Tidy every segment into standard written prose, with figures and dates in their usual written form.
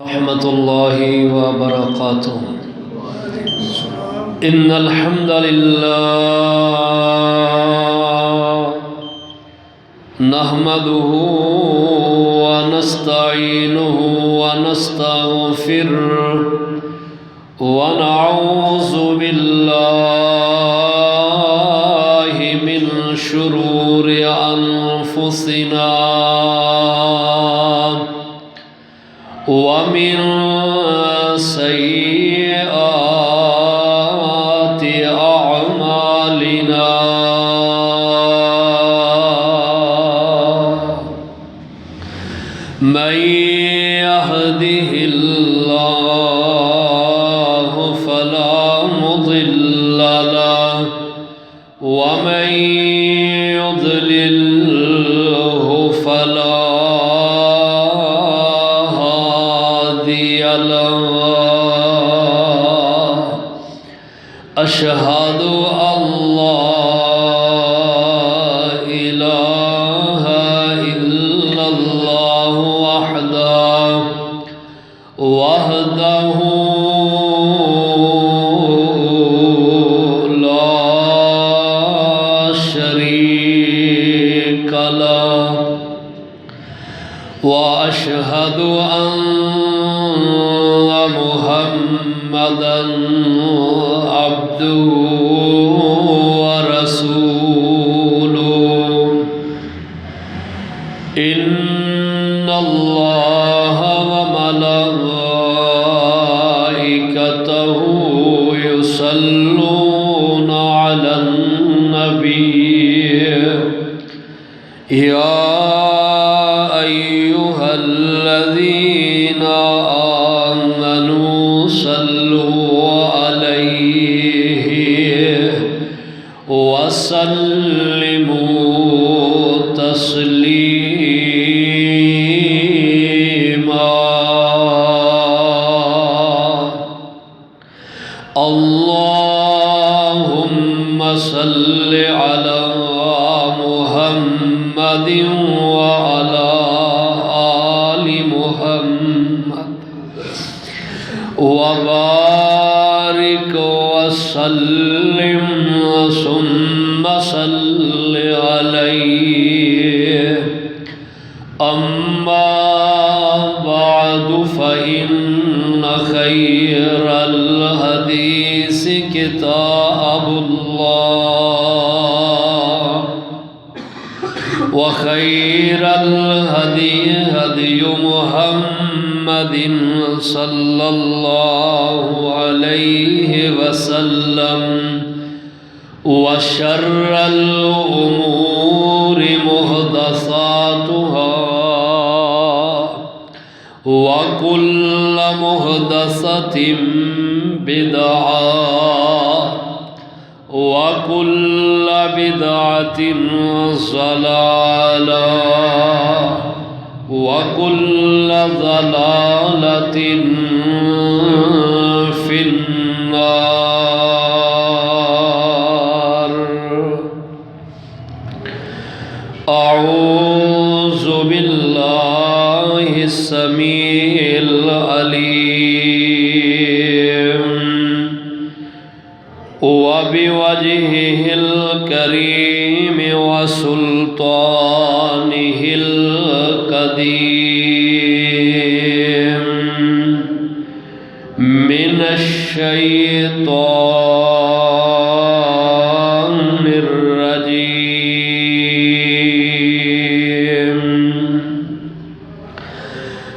ورحمة الله وبركاته. إن الحمد لله نحمده ونستعينه ونستغفره ونعوذ بالله من شرور أنفسنا ومن سيئات أعمالنا من يهده الله فلا مضل له ومن يضلله فلا أشهد أن لا إله إلا الله وحده لا شريك له وأشهد أن محمدًا عبده ورسوله. إن الله وملائكته يصلون على النبي يا أيها الذين آمنوا صلوا عليه وسلموا تسليما. اللهم صل على محمد وعلى آل محمد وبارك وسلم ثم صل عليه. أما بعد فإن خير الحديث كتاب الله وخير الهدي هدي محمد صلى الله عليه وسلم وشر الأمور محدثاتها وكل محدثة بدعة وكل بدعة ضلالة وكل ضلالة في النار. أعوذ بالله السميع العليم وبوجهه الكريم وسلطانه القديم من الشيطان الرجيم.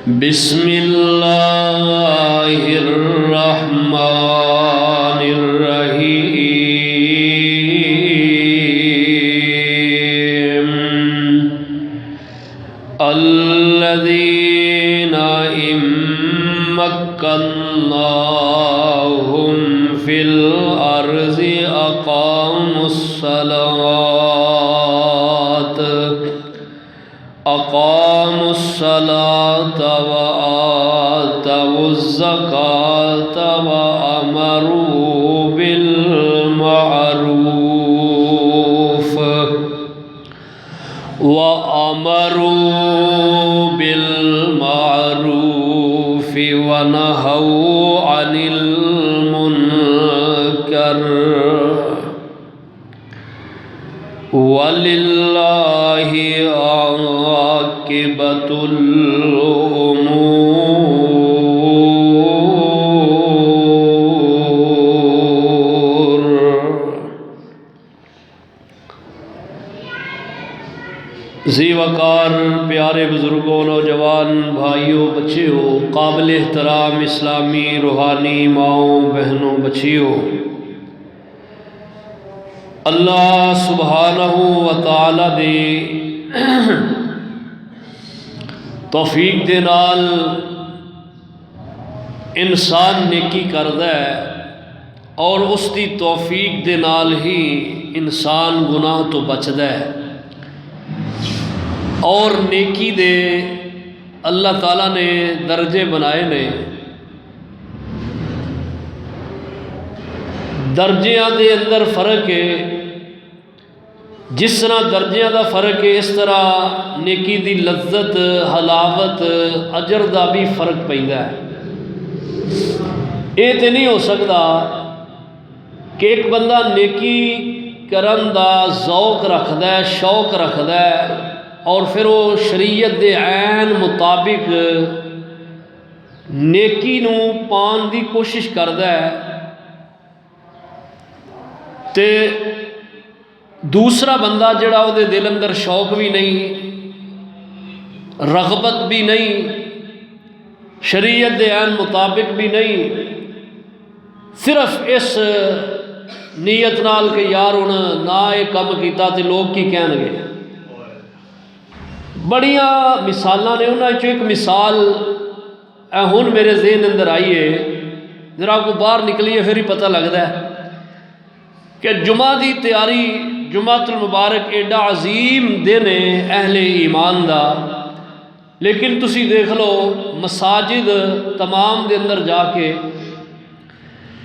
بسم الله الرحمن الرحيم. الذين إن مكناهم في الأرض أقاموا الصلاة وآتوا الزكاة وأمروا بالمعروف ونهوا عن المنكر ولله عاقبة الأمور۔ ذی وقار پیارے بزرگوں، نوجوان بھائیوں، بچیوں، قابل احترام اسلامی روحانی ماؤں، بہنوں، بچیوں، اللہ سبحانہ و تعالی دی توفیق دے نال انسان نیکی کردا ہے اور اس دی توفیق دے نال ہی انسان گناہ تو بچدا ہے، اور نیکی دے اللہ تعالیٰ نے درجے بنائے نے۔ درجیاں دے اندر فرق ہے، جس طرح درجیاں دا فرق ہے اس طرح نیکی دی لذت، حلاوت، اجر دا بھی فرق پیندا ہے۔ یہ تے نہیں ہو سکتا کہ ایک بندہ نیکی کرن دا ذوق رکھدا ہے، شوق رکھدا ہے، اور پھر وہ شریعت دے عین مطابق نیکی نو پان دی کوشش کردا ہے، تے دوسرا بندہ جڑا وہ دل اندر شوق بھی نہیں، رغبت بھی نہیں، شریعت دے عین مطابق بھی نہیں، صرف اس نیت نال کہ یار ہن نہ یہ کم کیتا تے لوگ کی کہن گے۔ بڑیاں مثالاں نے، انہاں وچوں ایک مثال ہن میرے ذہن اندر آئی ہے، ذرا کو باہر نکلیے پھر ہی پتہ لگتا ہے کہ جمعہ دی تیاری، جمعۃ المبارک ایڈا عظیم دن ہے اہل ایمان دا، لیکن تسی دیکھ لو مساجد تمام دے اندر جا کے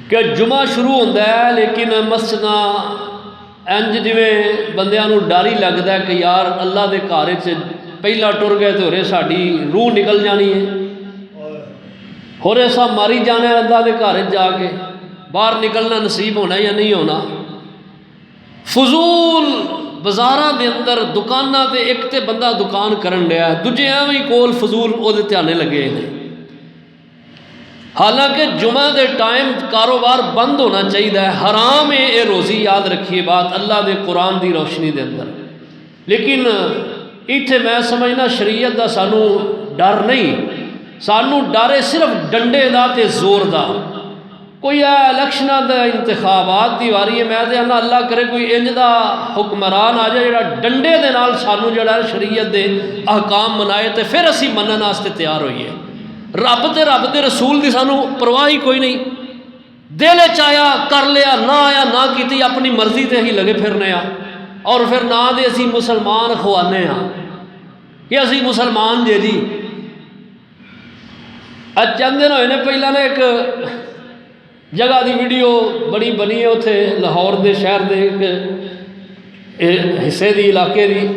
کہ جمعہ شروع ہوتا ہے لیکن مسجداں انج جویں بندیاں نو ڈر ہی لگتا ہے کہ یار اللہ دے گھر وچ پہلا ٹر گئے تو ہورے ساڈی روح نکل جانی ہے، ہورے سا ماری جانا ہے اللہ دے گھر وچ جا کے، باہر نکلنا نصیب ہونا یا نہیں ہونا۔ فضول بازاراں دے اندر دکاناں تے ایک تے بندہ دکان کرن ڈیا ہے، دوجے ایویں کول فضول او دے تے آنے لگے ہیں، حالانکہ جمعہ دے ٹائم کاروبار بند ہونا چاہیے، حرام ہے اے روزی، یاد رکھیے بات اللہ دے قرآن دی روشنی دے اندر۔ لیکن ایتھے میں سمجھنا شریعت دا سانو ڈر نہیں، سانو ڈر ہے صرف ڈنڈے دا تے زور دا۔ کوئی الیکشناں دا انتخابات دی واری ہے، میں تے آنا اللہ کرے کوئی انج دا حکمران آ جائے جڑا ڈنڈے دے نال سانو جڑا شریعت دے احکام منائے تے پھر اسی منن واسطے تیار ہوئیے۔ رب دے رسول دی سانو پرواہ ہی کوئی نہیں، دل چایا کر لیا، نہ آیا نہ کیتی، اپنی مرضی تے ہی لگے پھرنے ہاں، اور پھر نہ دے اسی مسلمان خوانے ہاں کہ اسی مسلمان جے جی۔ چند دن ہوئے نے پہلا نے ایک جگہ دی ویڈیو بڑی بنی ہے اتنے لاہور دے شہر دے ایک حصے دی علاقے دی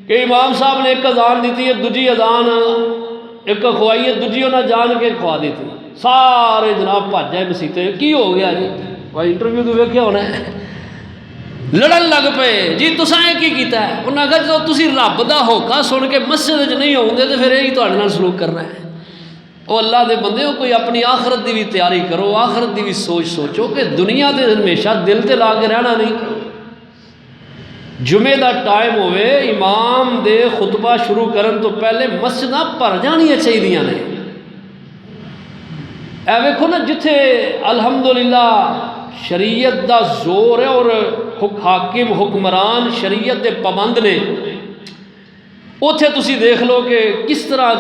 کہ امام صاحب نے ایک اذان دیتی ہے، دوجی اذان ایک کھوائی ہے، دوجی انہیں جان کے کھوا دیتی، سارے جناب بھج جائے مسیتے، کی ہو گیا جی؟ بھائی انٹرویو تو ویکھیا ہونا ہے، لڑن لگ پے جی تساں کی کیتا ہے؟ انہاں کہا جو تسی رب دا ہوکا سن کے مسجد وچ نہیں ہوندے تے پھر یہی تہاڈے نال سلوک کرنا ہے۔ او اللہ دے بندے ہو، کوئی اپنی آخرت دی بھی تیاری کرو، آخرت دی بھی سوچو کہ دنیا تے ہمیشہ دل تے لا کے رہنا نہیں۔ جمعے دا ٹائم ہوئے، امام دے خطبہ شروع کرن تو پہلے مسجداں بھر جانیاں چاہیدیاں نے۔ اے ویکھو نا جتھے الحمدللہ شریعت دا زور ہے اور حاکم حکمران شریعت دے پابند نے، اوتھے تسی دیکھ لو کہ کس طرح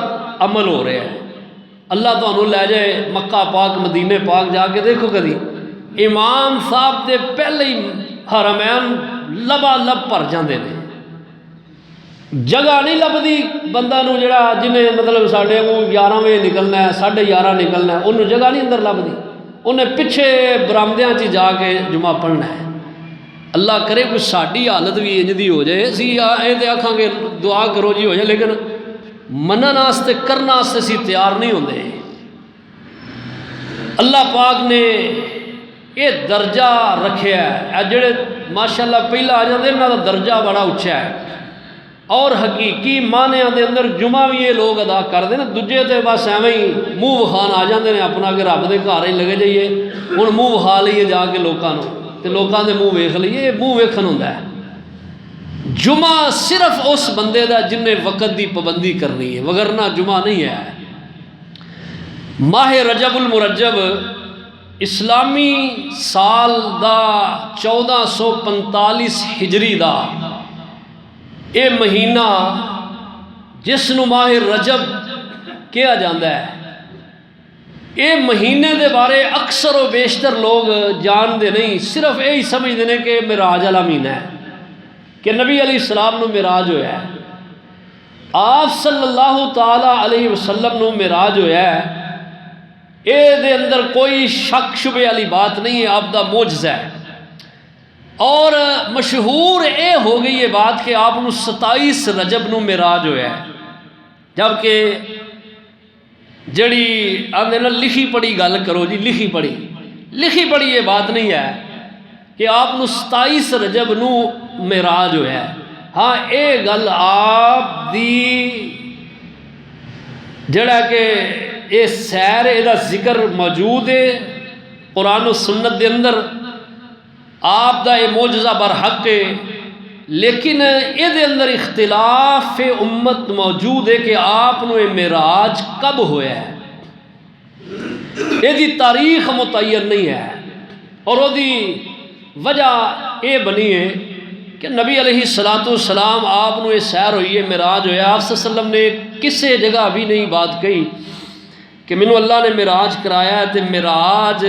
عمل ہو رہا ہے۔ اللہ تانوں لے جائے مکہ پاک مدینے پاک جا کے دیکھو کدی، امام صاحب دے پہلے ہی حرمین لبا لب بھر جاندے نے، جگہ نہیں لبدی بندہ نو جڑا جنہیں مطلب ساڑھے 11 بجے نکلنا ہے، 11:30 نکلنا ہے، انہوں جگہ نہیں اندر لبدی، انہیں پچھے برامدیاں چی جا کے جمعہ پڑھنا ہے۔ اللہ کرے کوئی ساڑھی حالت بھی انج دی ہو جائے، اسی اے تے آکھاں گے دعا کرو جی ہو جائے، لیکن منن واسطے کرنا واسطے اسی تیار نہیں ہوندے۔ اللہ پاک نے یہ درجہ رکھیا ہے، جڑے ماشاءاللہ پہلا آ جاندے انہاں دا درجہ بڑا اچھا ہے، اور حقیقی معنیاں دے اندر جمعہ بھی یہ لوگ ادا کرتے ہیں، دوجے تے بس ایویں ہی منہ وکھان آ جاندے نے اپنا کہ رب دے گھر ہی لگے جائیے ہن منہ وکھا لئیے جا کے لوکاں نوں تے لوکاں دے منہ ویکھ لئیے، یہ منہ ویکھن ہوندا ہے۔ جمعہ صرف اس بندے دا جن نے وقت دی پابندی کرنی ہے، وگرنہ جمعہ نہیں ہے۔ ماہ رجب المرجب اسلامی سال دا 1445 ہجری دا اے مہینہ جس نو ماہ رجب کیا جاندہ ہے، اے مہینے دے بارے اکثر و بیشتر لوگ جان دے نہیں، صرف یہی سمجھ دینے کہ معراج والا مہینہ ہے، کہ نبی علیہ السلام نو معراج ہویا ہے، آپ صلی اللہ تعالی علیہ وسلم نو معراج ہویا ہے، اے دے اندر کوئی شک شبے والی بات نہیں ہے، آپ دا معجزہ ہے۔ اور مشہور اے ہو گئی یہ بات کہ آپ 27 رجب نو معراج ہویا ہے، جبکہ جڑی آندے نا لکھی پڑھی گل کرو جی، لکھی پڑھی یہ بات نہیں ہے کہ آپ 27 رجب نو معراج ہویا ہے۔ ہاں اے گل آپ دی جڑا کہ اے سیر اے دا ذکر موجود ہے قرآن و سنت دے اندر، آپ دا اے معجزہ برحق ہے، لیکن اے دے اندر اختلاف امت موجود ہے کہ آپ نو اے معراج کب ہویا ہے، اے دی تاریخ متعین نہیں ہے، اور او دی وجہ اے بنی ہے کہ نبی علیہ السلام آپ نو اے سیر ہوئی ہے، معراج ہویا، آپ صلی اللہ علیہ وسلم نے کسے جگہ بھی نہیں بات کہی کہ منو اللہ نے معراج کرایا ہے، تے معراج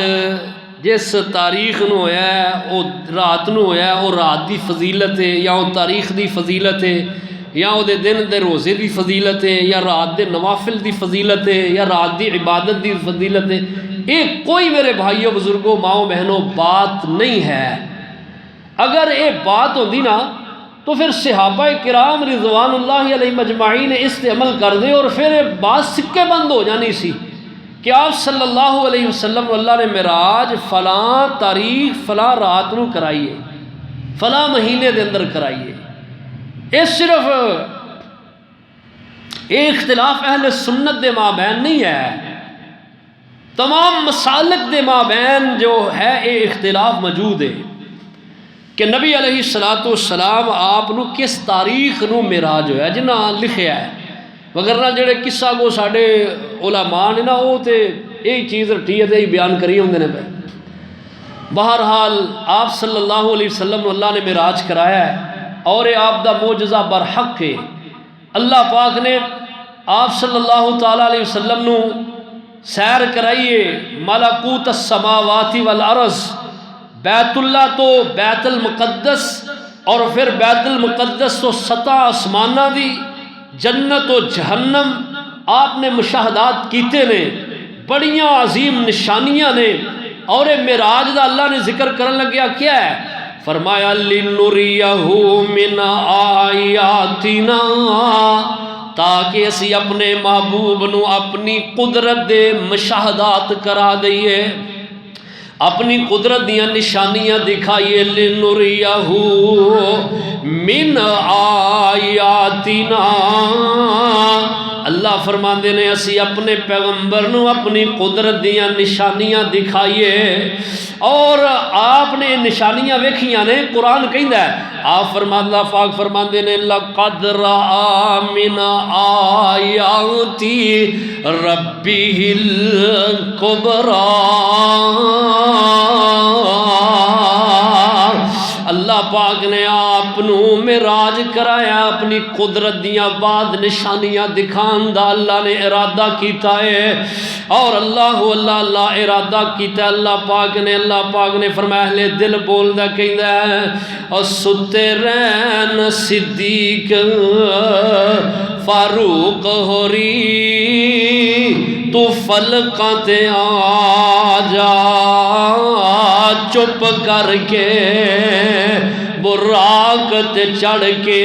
جس تاریخ نو ہویا ہے وہ رات نو ہویا ہے، وہ رات دی فضیلت ہے یا وہ تاریخ دی فضیلت ہے یا وہ دن دے روزے دی فضیلت ہے یا رات دے نوافل دی فضیلت ہے یا رات دی عبادت دی فضیلت ہے، یہ کوئی میرے بھائیوں بزرگوں ماؤں بہنوں بات نہیں ہے۔ اگر یہ بات ہوندی نا تو پھر صحابہ کرام رضوان اللہ علیہ مجمعین نے اس پہ عمل کر دے، اور پھر بات سکے بند ہو جانی سی کہ آپ صلی اللہ علیہ وسلم اللہ نے معراج فلاں تاریخ فلاں رات نو کرائیے، فلاں مہینے دے اندر کرائیے۔ یہ صرف ایک اختلاف اہل سنت دے مابین نہیں ہے، تمام مسالک دے مابین جو ہے یہ اختلاف موجود ہے کہ نبی علیہ السلام آپ نو کس تاریخ نو معراج ہویا، جنہاں لکھیا ہے، وگرنہ جڑے قصہ کو ساڑے علماء نے نا وہ تے یہی چیز رٹھی ہے تے یہی بیان کری ہوں نے پہ۔ بہرحال آپ صلی اللہ علیہ وسلم اللہ نے معراج کرایا ہے، اور یہ آپ دا معجزہ برحق ہے۔ اللہ پاک نے آپ صلی اللہ تعالیٰ علیہ وسلم نو سیر کرائیے ملکوت السماوات والارض، بیت اللہ تو بیت المقدس، اور پھر بیت المقدس تو سطح آسمانہ دی، جنت و جہنم آپ نے مشاہدات کیتے نے، بڑیاں عظیم نشانیاں نے، اور معراج دا اللہ نے ذکر کرن لگیا کیا ہے، فرمایا لِنُرِيَهُ مِنْ آیاتنا، تاکہ اسی اپنے محبوب نو اپنی قدرت دے مشاہدات کرا دئیے، اپنی قدرت دیاں نشانیاں دکھائیے، لِنُرِيَهُ مِنْ آیاتنا، اللہ فرماندے نے اسی اپنے پیغمبر نو اپنی قدرت دیاں نشانیاں دکھائیے، اور آپ نے نشانیاں ویکھیاں نے، قرآن کہندا ہے، آپ اللہ پاک فرماندے نے لَقَدْ رَآ مِنْ آیَاتِ رَبِّهِ الْكُبْرَى، اللہ پاک نے آپ نو معراج کرایا، اپنی قدرت دیاں بعد نشانیاں دکھان دا اللہ نے ارادہ کیتا ہے، اور اللہ ارادہ کیتا ہے۔ اللہ پاک نے فرمایا اہل دل بولدا کہندا ہے، اور ستے رہن صدیق فاروق ہوری، تو فلکاں تے آ جا چپ کر کے، براق تے چڑھ کے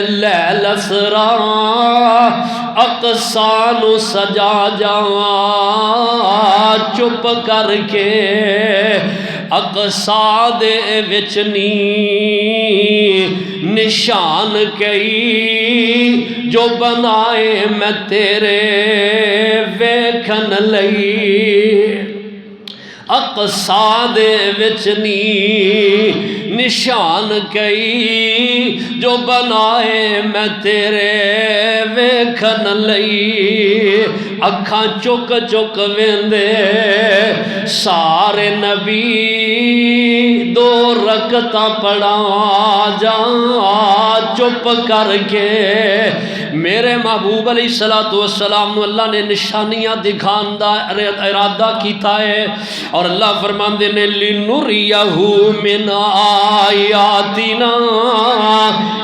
لیل اسرا اقصا نو سجا جا، چپ کر کے اقصا دے وچ نی نشان کئی جو بنائے میں تیرے ویکھن لئی اقصا دے وچ نی نشان کئی جو بنائے میں تیرے ویکھن لئی اکھاں چک چک ویندے سارے نبی دو رکعتاں پڑھا جا چپ کر کے میرے محبوب علیہ السلام نو اللہ نے نشانیاں دکھان دا ارادہ کیتا ہے اور اللہ فرماندے نے لِنُرِيَهُ مِنْ آیاتنا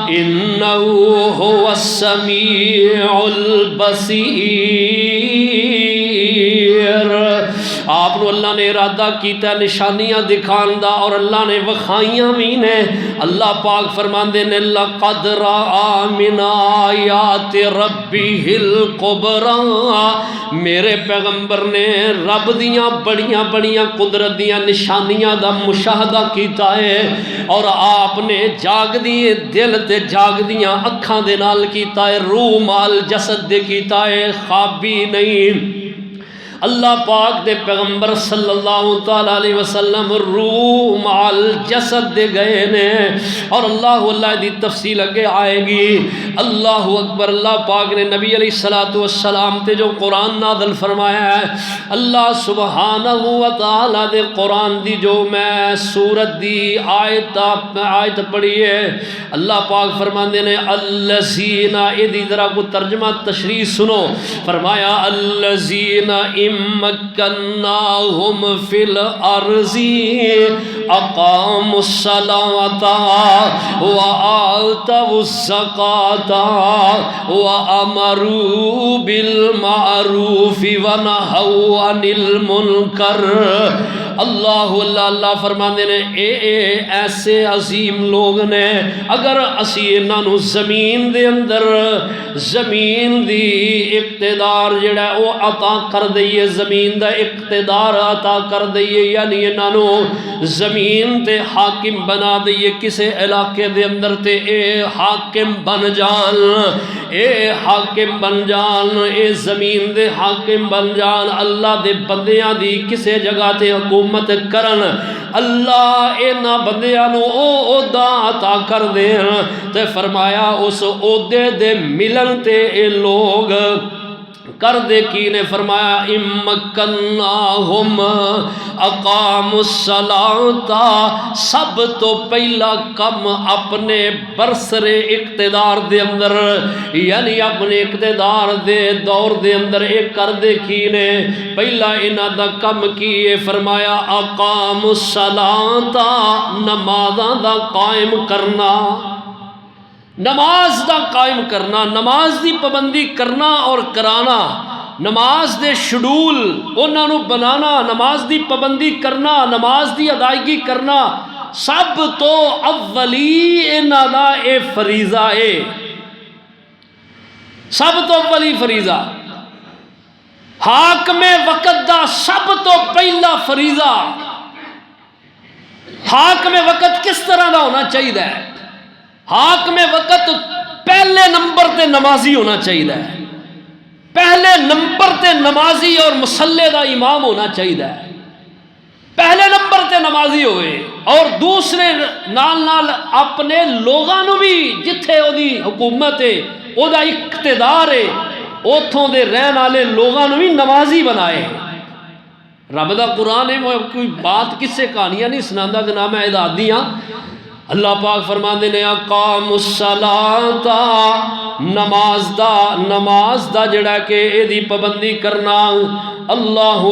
انہو هو السمیع البصیر آپ نے اللہ نے ارادہ کیتا نشانیاں دکھان دا اور اللہ نے وخائیاں بھی نے اللہ پاک فرماندے نے لَقَدْ رَآ مِنْ آیات رَبِّهِ الْقُبْرَى میرے پیغمبر نے رب دیاں بڑیاں بڑیاں قدرت دیاں نشانیاں دا مشاہدہ کیتا ہے اور آپ نے جاگ دیے دل تے جاگ دیاں اکھاں دے نال کیتا ہے روح مال جسد دے کیتا ہے خوابی نہیں اللہ پاک دے پیغمبر صلی اللہ تعالیٰ علیہ وسلم روح مال جسد دے گئے نے اور اللہ دی تفصیل اگے آئے گی اللہ اکبر اللہ پاک نے نبی علیہ السلام تے جو قرآن نازل فرمایا ہے اللہ سبحانہ و تعالیٰ دے قرآن دی جو میں سورت دی آیت پڑھی ہے اللہ پاک فرماندے نے الذین ادھی ذرا کو ترجمہ تشریح سنو فرمایا الذین مکناہم فی الارض اقاموا الصلاۃ وآتوا الزکاۃ وامروا بالمعروف ونہوا عن المنکر اللہ فرماندے نے اے ایسے عظیم لوگ نے اگر اسی انہاں نو زمین دے اندر زمین دی اقتدار جڑا ہے وہ عطا کر دئیے زمین دا اقتدار عطا کر دئیے یعنی انہاں نو زمین تے حاکم بنا دئیے کسے علاقے دے اندر تے اے حاکم بن جان اے زمین دے حاکم بن جان اللہ دے بندیاں دی کسے جگہ تے حکومت کرن اللہ اینا بندیاں نو او عہدہ عطا کر دین تے فرمایا اس عہدے دے ملن تے اے لوگ کر دے کی نے فرمایا امکناہم اقاموا الصلاۃ سب تو پہلا کم اپنے برسر اقتدار دے اندر یعنی اپنے اقتدار دے دور دے اندر ایک کر دے کی نے پہلا انہاں دا کم کیے فرمایا اقاموا الصلاۃ نمازاں دا قائم کرنا نماز دا قائم کرنا نماز دی پابندی کرنا اور کرانا نماز دے شیڈول انہاں نو بنانا نماز دی پابندی کرنا نماز دی ادائیگی کرنا سب تو اولی انہاں دا اے فریضہ ہے سب تو اولی فریضہ حاکم وقت دا سب تو پہلا فریضہ حاکم وقت کس طرح دا ہونا چاہیے حاکم وقت پہلے نمبر تے نمازی ہونا چاہیے پہلے نمبر تے نمازی اور مصلی دا امام ہونا چاہیے پہلے نمبر تے نمازی ہوئے اور دوسرے نال اپنے لوگاں بھی جتھے او دی حکومت ہے او دا اقتدار ہے اوتھوں دے رہن والے لوگاں بھی نمازی بنائے رب دا قرآن ہے کوئی بات کس سے کہانیاں نہیں سناندا جناب میں ادادیاں اللہ پاک فرماندے نے اقاموا الصلاۃ نماز دا جڑا کہ اے دی پابندی کرنا اللہ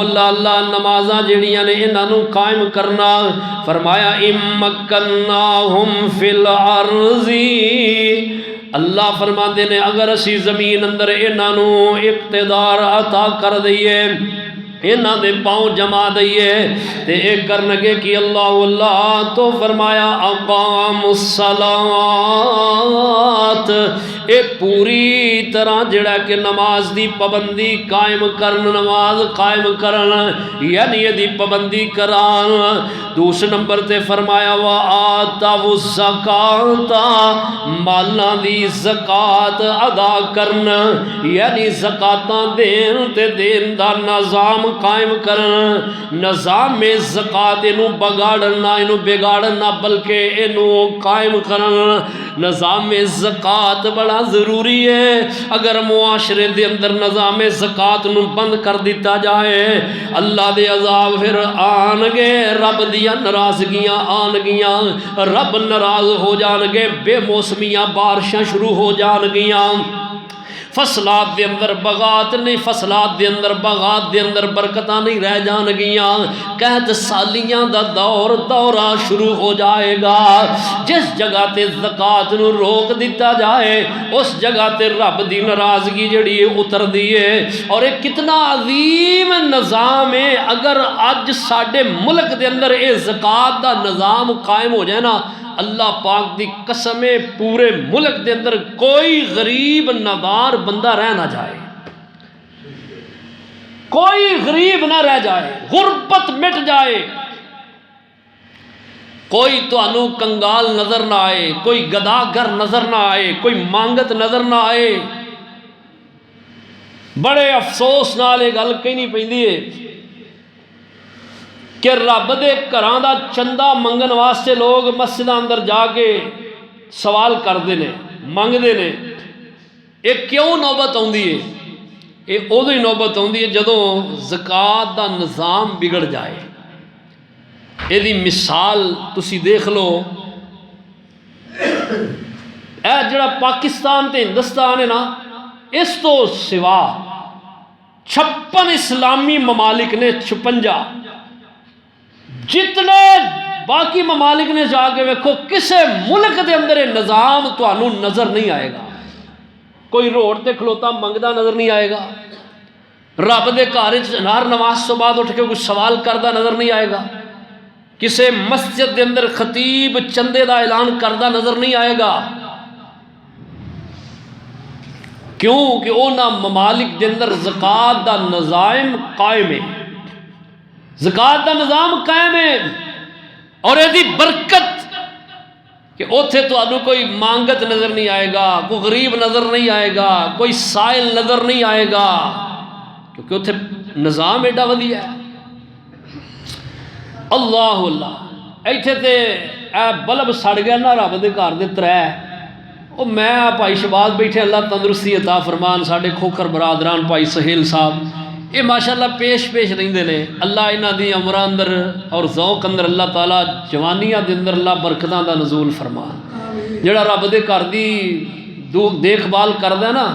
نمازاں جڑیاں نے انہاں نو قائم کرنا فرمایا امکناہم فی الارض اللہ فرماندے نے اگر اسی زمین اندر انہاں نو اقتدار عطا کر دئیے انہاں دے پاؤں جما دئیے تے ایک کرنگے کی اللہ اللہ تو فرمایا اقام الصلاۃ، اے پوری طرح جڑا کہ نماز دی پابندی قائم کرن، نماز قائم کرن یعنی یہ دی پابندی کران۔ دوسرے نمبر تے فرمایا وآتوا الزکاۃ، مالاں دی زکات ادا کرن یعنی زکاتاں دین تے دین دا نظام قائم کرن۔ نظام میں زکات انو بگاڑن نہ انو بگاڑن نہ بلکہ انو قائم کرن۔ نظام میں زکات بڑا ضروری ہے، اگر معاشرے دے اندر نظام زکات نو بند کر دیتا جائے اللہ دے عذاب پھر آن گے، رب دیا ناراضگیاں آن گیاں، رب ناراض ہو جان گے، بے موسمیاں بارشاں شروع ہو جان گیاں، فصلات دے اندر بغات نہیں، فصلات دے اندر بغات دے اندر برکتاں نہیں رہ جان گیاں، قحط سالیاں دا دورہ شروع ہو جائے گا۔ جس جگہ تے زکات نو روک دیتا جائے اس جگہ تے رب دی ناراضگی جڑی اتر دیے۔ اور ایک کتنا عظیم نظام ہے، اگر اج ساڈے ملک دے اندر اے زکات دا نظام قائم ہو جائے نا، اللہ پاک دی قسم پورے ملک دے اندر کوئی غریب نادار بندہ رہ نہ جائے، کوئی غریب نہ رہ جائے، غربت مٹ جائے، کوئی توانو کنگال نظر نہ آئے، کوئی گداگر نظر نہ آئے، کوئی مانگت نظر نہ آئے۔ بڑے افسوس نال یہ گل کہنی پیندی ہے کہ رب دے گھراں دا چندہ منگن واسطے لوگ مسجداں اندر جا کے سوال کردے نے، منگدے نے۔ یہ کیوں نوبت آندی ہے؟ یہ ادو ہی نوبت آندی ہے جدوں زکات دا نظام بگڑ جائے۔ یہ دی مثال تسی دیکھ لو، اے جڑا پاکستان تے ہندوستان ہے نا، اس تو سوا 56 اسلامی ممالک نے، 56 جتنے باقی ممالک نے جا کے ویکھو کسے ملک دے اندر نظام تانوں نظر نہیں آئے گا۔ کوئی روڈ تے کھلوتا منگدا نظر نہیں آئے گا، رب دے گھر ہر نماز تو بعد اٹھ کے کوئی سوال کردا نظر نہیں آئے گا، کسے مسجد دے اندر خطیب چندے دا اعلان کردہ نظر نہیں آئے گا۔ کیوں کہ اونا ممالک دے اندر زکات دا نظام قائم ہے، زکات دا نظام قائم ہے، اور ایدی برکت کہ اوتھے تو انو کوئی مانگت نظر نہیں آئے گا، کوئی غریب نظر نہیں آئے گا، کوئی سائل نظر نہیں آئے گا، کیونکہ اوتھے نظام ایڈا ودیا ہے۔ اللہ اللہ ایتھے تے اے بلب سڑ گیا نا رب دے گھر دے 3، او میں بھائی شباز بیٹھے اللہ تندرستی عطا فرمان، ساڈے کھوکھر برادران بھائی سہیل صاحب، یہ ماشاءاللہ پیش رہندے نے، اللہ انہاں دی عمراں اندر اور ذوق اندر اللہ تعالیٰ جوانیاں دے اندر اللہ برکتاں دا نزول فرمان۔ جڑا رب دے گھر دی دیکھ بھال کردا ہے نا،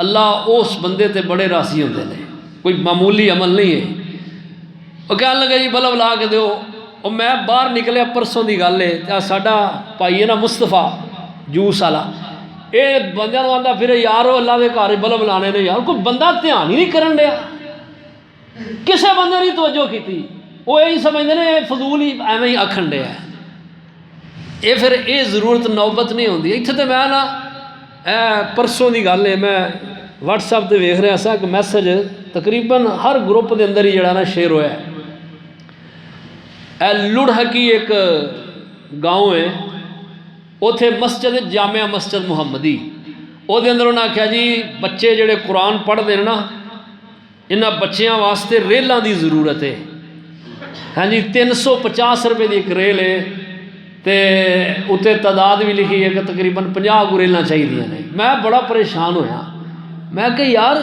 اللہ اس بندے تے بڑے راضی ہوندے نے، کوئی معمولی عمل نہیں ہے۔ وہ کہنے لگے جی بلب لا کے دیو، اور میں باہر نکلیا پرسوں دی گل ہے، ساڈا بھائی ہے نا مصطفیٰ جوس والا، یہ بندے نوں آندا پھر یارو اللہ دے گھر بلب لانے نے، یار کوئی بندہ دھیان ہی نہیں کرن دیا، کسے بندے نے توجہ کی، وہ یہی سمجھتے ہیں فضول ہی ایویں ہی آکھن دیا ہے۔ یہ پھر یہ ضرورت نوبت نہیں ہوندی۔ اتنے تو میں نا پرسوں دی گل ہے، میں واٹس ایپ تے ویکھ رہا سا کہ میسج تقریباً ہر گروپ دے اندر ہی جڑا نا شیئر ہوا ہے۔ لڑھکی ایک گاؤں ہے، اوتھے مسجد جامعہ مسجد محمدی، او دے اندر انہاں آکھیا جی بچے جڑے قرآن پڑھتے ہیں نا، انہاں بچیاں واسطے ریلاں دی ضرورت ہے۔ ہاں جی 350 روپے دی ایک ریل ہے، تے اتنے تعداد بھی لکھی ہے کہ تقریباً 50 کو ریلاں چاہیے نے۔ میں بڑا پریشان ہویا، میں کہ یار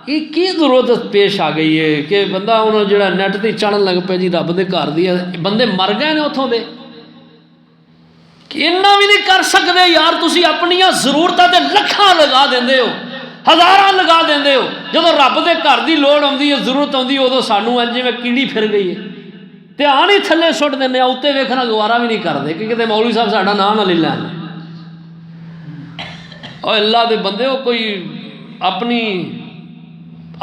یہ کی ضرورت پیش آ گئی ہے کہ بندہ انہوں جڑا نیٹ تے چڑھن لگ پیا جی رب دے گھر دی، بندے مر گئے نے اتھوں دے کہ اتنا بھی نہیں کر سکتے یار، تسی اپنیاں ضرورتاں تے لکھاں لگا دیندے ہو، ہزاراں لگا دیندے ہو، جدو رب دے گھر دی لوڑ آندی ہے ضرورت آندی ہے ادو سانوں انج میں کیڑی پھر گئی ہے دھیان ہی تھلے سٹ دینے، اتنے ویکھنا گوارا بھی نہیں کرتے کہ کتے مولوی صاحب ساڈا نام نہ لے لین۔ اور اللہ دے بندے ہو، کوئی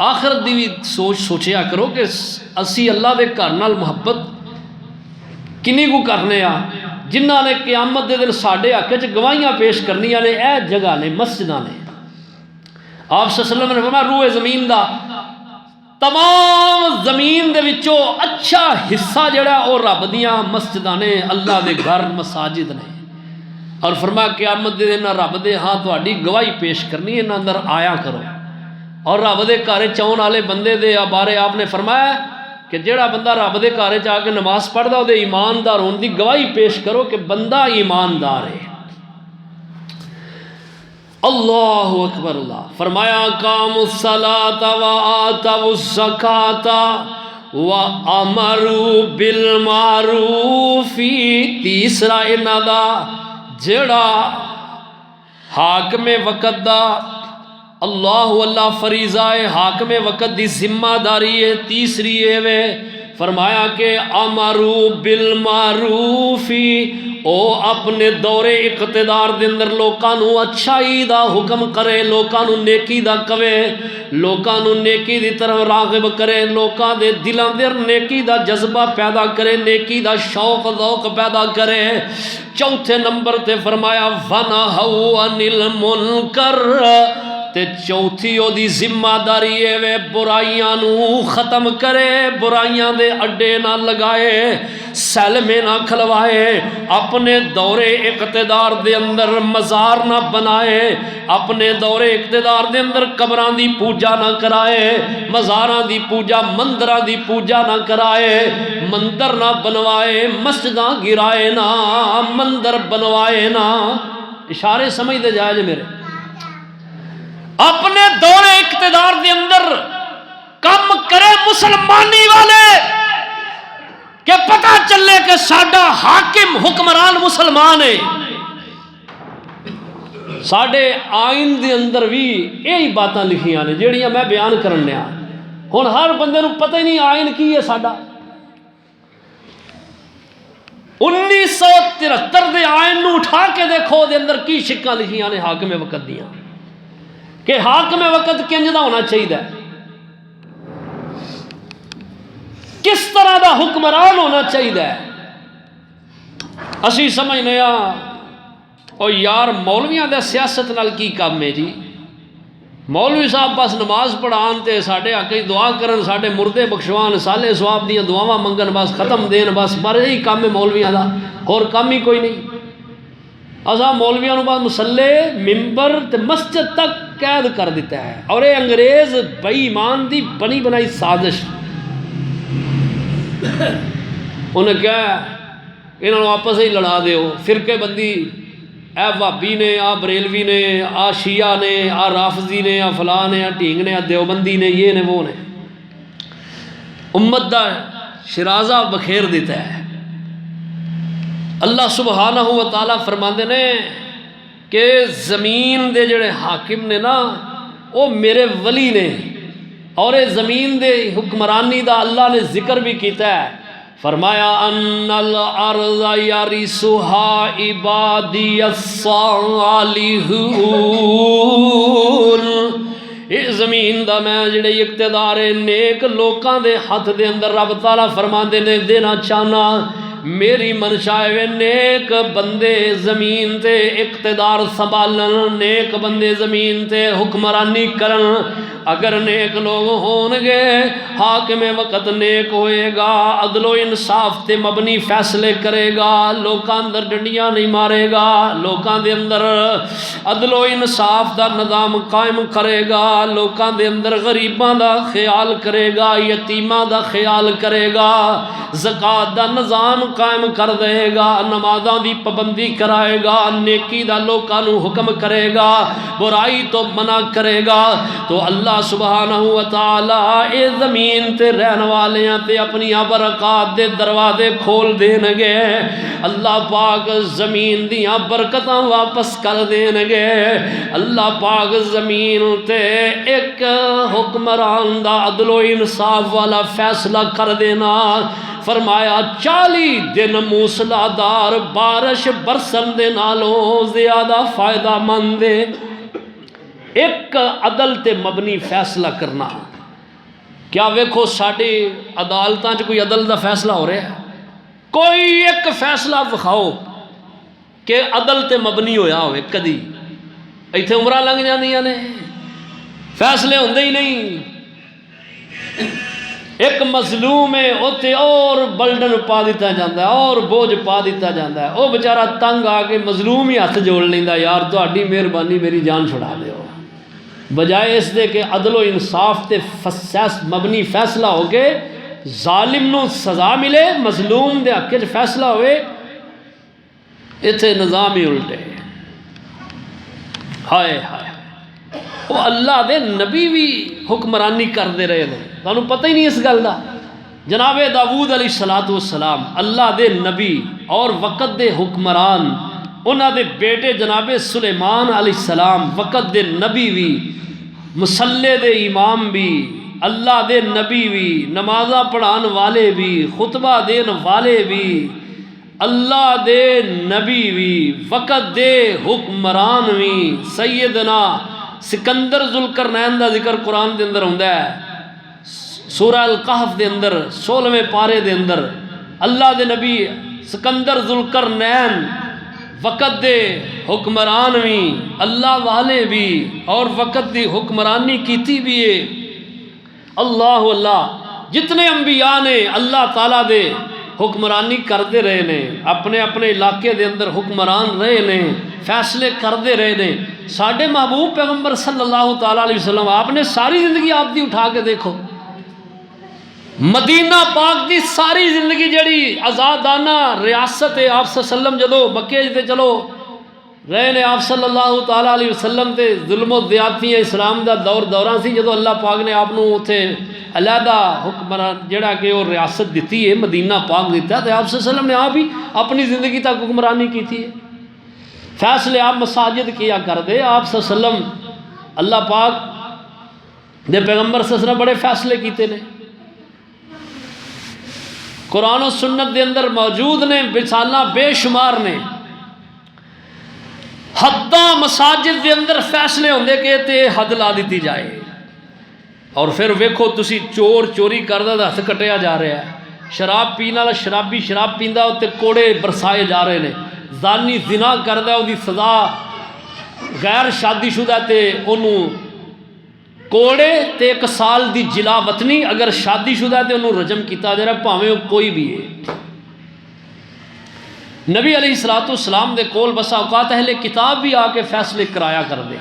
آخرت دی بھی سوچیا کرو کہ اسی اللہ دے گھر نال محبت کنی کو کرنے آ جنہ نے قیامت دے دن ساڈے حق وچ گواہیاں پیش کرنیاں نے اے جگہ نے مسجداں نے آپ صلی اللہ علیہ وسلم نے فرمایا روح زمین دا تمام زمین دے وچوں اچھا حصہ جڑا او رب دیاں مسجداں نے اللہ دے گھر مساجد نے اور فرمایا قیامت دے دن رب دے ہاں تہاڈی گواہی پیش کرنی ہے اندر آیا کرو اور رب دے گھر چون والے بندے دے بارے آپ نے فرمایا کہ جڑا بندہ رب دے گھر چ آ کے نماز پڑھدا او دے ایماندار ہون دی گواہی پیش کرو کہ بندہ ایماندار ہے اللہ اکبر اللہ فرمایا قاموا الصلاۃ وآتوا الزکاۃ وامروا بالمعروف تیسرا انہاں دا جڑا حاکم وقت دا اللہ فریضہ ہے حاکم وقت دی ذمہ داری ہے تیسری ہے فرمایا کہ امرو بالمعروف او اپنے دور اقتدار دے اندر لوکاں نو اچھائی دا حکم کرے لوکاں نو نیکی دا کہے لوکاں نو نیکی دی طرف راغب کرے لوکاں دے دلاں دے نیکی دا جذبہ پیدا کرے نیکی دا شوق ذوق پیدا کرے چوتھے نمبر تے فرمایا ونہوا عن المنکر تے چوتھی او دی ذمہ داری ہے وے برائیاں نو ختم کرے برائیاں دے اڈے نہ لگائے سیل میں نہ کھلوائے اپنے دور اقتدار دے اندر مزار نہ بنائے اپنے دور اقتدار دے اندر قبراں دی پوجا نہ کرائے مزاراں دی پوجا مندراں دی پوجا نہ کرائے مندر نہ بنوائے مسجداں گرائے نہ مندر بنوائے نہ اشارے سمجھ دے جائے جے میرے اپنے دور اقتدار دے اندر کم کرے مسلمانی والے کہ پتہ چلے کہ ساڈا حاکم حکمران مسلمان ہے ساڈے آئین دے اندر بھی یہی باتاں لکھیاں نے جیڑیاں میں بیان کرنے آ ہن ہر بندے نو پتہ ہی نہیں آئین کی ہے ساڈا 1973 دے آئین نو اٹھا کے دیکھو دے اندر کی شکاں لکھیاں نے حاکم وقت دیاں کہ حاکم وقت کنج دا ہونا چاہیے کس طرح دا حکمران ہونا چاہیے اسی سمجھنے او یار مولویاں دے سیاست نال کی کام ہے جی مولوی صاحب بس نماز پڑھان تے ساڈے حق وچ دعا کرن ساڈے مردے بخشوان سالے ثواب دیاں دعاواں منگن بس ختم دین بس پر یہی کام ہے مولویاں دا اور کام ہی کوئی نہیں اساں مولویاں نو بعد مصلے ممبر تے مسجد تک قید کر دیتا ہے اور یہ انگریز بے ایمان دی بنی بنائی سازش انہیں کیا انہوں نے آپس ہی لڑا دیو فرقے بندی اے وہابی نے آ بریلوی نے آ شیعہ نے آ رافضی نے آ فلاں نے آ ٹینگ نے آ دیوبندی نے یہ نے وہ نے امت دا شرازہ بکھیر دیتا ہے اللہ سبحانہ و تعالیٰ فرماندے نے کہ زمین دے جڑے حاکم نے نا وہ میرے ولی نے اور زمین دے حکمرانی دا اللہ نے ذکر بھی کیتا ہے فرمایا ان الارض یرثها عبادی الصالحون اے زمین دا میں جڑے اقتدار نیک لوکاں دے ہاتھ دے اندر رب تعالیٰ فرماندے نے دینا چاہنا میری منشا ہے نیک بندے زمین تے اقتدار سنبھالن نیک بندے زمین تے حکمرانی کرن اگر نیک لوگ ہون گے حاکم وقت نیک ہوئے گا عدل و انصاف تے مبنی فیصلے کرے گا لوکاں اندر ڈنڈیاں نہیں مارے گا لوکاں دے اندر عدل و انصاف دا نظام قائم کرے گا لوکاں دے اندر غریباں دا خیال کرے گا یتیماں دا خیال کرے گا زکوٰۃ دا نظام قائم کر دے گا نمازاں دی پابندی کرائے گا نیکی دا لوکاں نو حکم کرے گا برائی تو منع کرے گا تو اللہ سبحانہ و تعالی اے زمین تے رہن والیاں تے اپنی برکات دے دروازے کھول دین گے اللہ پاک زمین دیاں برکتاں واپس کر دین گے اللہ پاک زمین تے ایک حکمران دا عدل و انصاف والا فیصلہ کر دینا فرمایا 40 دن موسلادھار بارش برسن دے نالوں زیادہ فائدہ مند دے ایک عدل تے مبنی فیصلہ کرنا کیا ویکھو ساڈی عدالتاں چ کوئی عدل دا فیصلہ ہو رہا ہے؟ کوئی ایک فیصلہ دکھاؤ کہ عدل تے مبنی ہویا ہوئے کدی؟ ایتھے عمرہ لنگ جاندیاں نے، فیصلے ہوندے ہی نہیں۔ ایک مظلوم ہے اوتے اور بلڈن پا دیتا جاندہ ہے، اور بوجھ پا دیتا جاندہ ہے، وہ بیچارہ تنگ آ کے مظلوم ہی ہاتھ جوڑ لیندا، یار تہاڈی مہربانی میری جان چھڑا دیو، بجائے اس دے کہ عدل و انصاف تے مبنی فیصلہ ہو کے ظالم نو سزا ملے، مظلوم دے حق وچ فیصلہ ہوئے، ایتھے نظام ہی الٹے۔ ہائے ہائے، وہ اللہ دے نبی بھی حکمرانی کردے رہے نے، تانوں پتہ ہی نہیں اس گل دا۔ جناب داؤد علیہ السلام اللہ دے نبی اور وقت دے حکمران، انہاں دے بیٹے جناب سلیمان علیہ السلام وقت دے نبی بھی، مصلے دے امام بھی، اللہ دے نبی بھی، نمازاں پڑھان والے بھی، خطبہ دین والے بھی، اللہ دے نبی بھی، وقت دے حکمران بھی۔ سیدنا سکندر ذوالقرنین دا ذکر قرآن دے اندر ہوندا ہے، سورہ القحف دے اندر 16ویں پارے دے اندر اللہ دے نبی سکندر ذوالقرنین وقت دے حکمران بھی، اللہ والے بھی، اور وقت دی حکمرانی کیتی بھی ہے۔ اللہ اللہ، جتنے انبیاء نے اللہ تعالیٰ دے حکمرانی کردے رہے نے، اپنے اپنے علاقے دے اندر حکمران رہے نے، فیصلے کردے رہے نے۔ ساڈے محبوب پیغمبر صلی اللہ تعالیٰ علیہ وسلم، آپ نے ساری زندگی آپ دی اٹھا کے دیکھو، مدینہ پاک دی ساری زندگی جڑی آزادانہ ریاست ہے، آپ صلی اللہ علیہ وسلم جدو مکے تے چلو رہے نے، آپ صلی اللہ تعالیٰ علیہ وسلم تے ظلم و زیادتی اسلام دا دوران سی، جدو اللہ پاک نے آپ نو اتھے علیحدہ حکمران جڑا کہ وہ ریاست دیتی ہے، مدینہ پاک دیتا ہے، تو آپ صلی اللہ علیہ وسلم نے آپ ہی اپنی زندگی تک حکمرانی کی تھی۔ فیصلے آپ مساجد کیا کر دے، آپ صلی اللہ علیہ وسلم اللہ پاک دے پیغمبر صلی اللہ علیہ وسلم بڑے فیصلے کیتے نے، قرآن و سنت دے اندر موجود نے، مثالاں بے شمار نے۔ حداں مساجد دے اندر فیصلے ہوندے کہ تے حد لا دیتی جائے، اور پھر ویکھو تسی چور چوری کردا تے ہتھ کٹیا جا رہا ہے، شراب پین والا شرابی شراب پیندا تے کوڑے برسائے جا رہے نے، زانی زنا کردا او دی سزا، غیر شادی شدہ تے انہوں کوڑے تے 1 سال دی جلا وطنی، اگر شادی شدہ تے انہوں رجم کیتا جا رہا ہے، بھاویں کوئی بھی ہے۔ نبی علیہ السلام دے کول بسا اوقات اہل کتاب بھی آ کے فیصلے کرایا کر دے،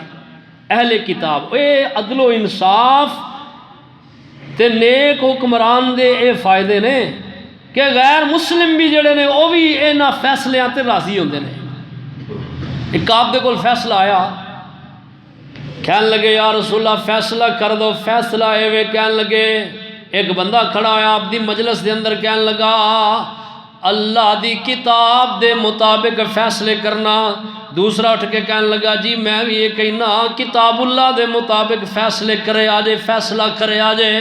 اہل کتاب، اے عدل و انصاف تے نیک حکمران دے اے فائدے نے کہ غیر مسلم بھی جڑے نے وہ بھی انہاں فیصلیاں تے راضی ہوندے نے۔ ایک آپ دے کول فیصلہ آیا، کہن لگے یا رسول اللہ فیصلہ کر دو، فیصلہ ایویں کہن لگے، ایک بندہ کھڑا ہویا آپ دی مجلس دے اندر کہن لگا اللہ دی کتاب دے مطابق فیصلے کرنا، دوسرا اٹھ کے کہن لگا جی میں بھی یہ کہنا کتاب اللہ دے مطابق فیصلے کرے آجے، فیصلہ کرے آجے۔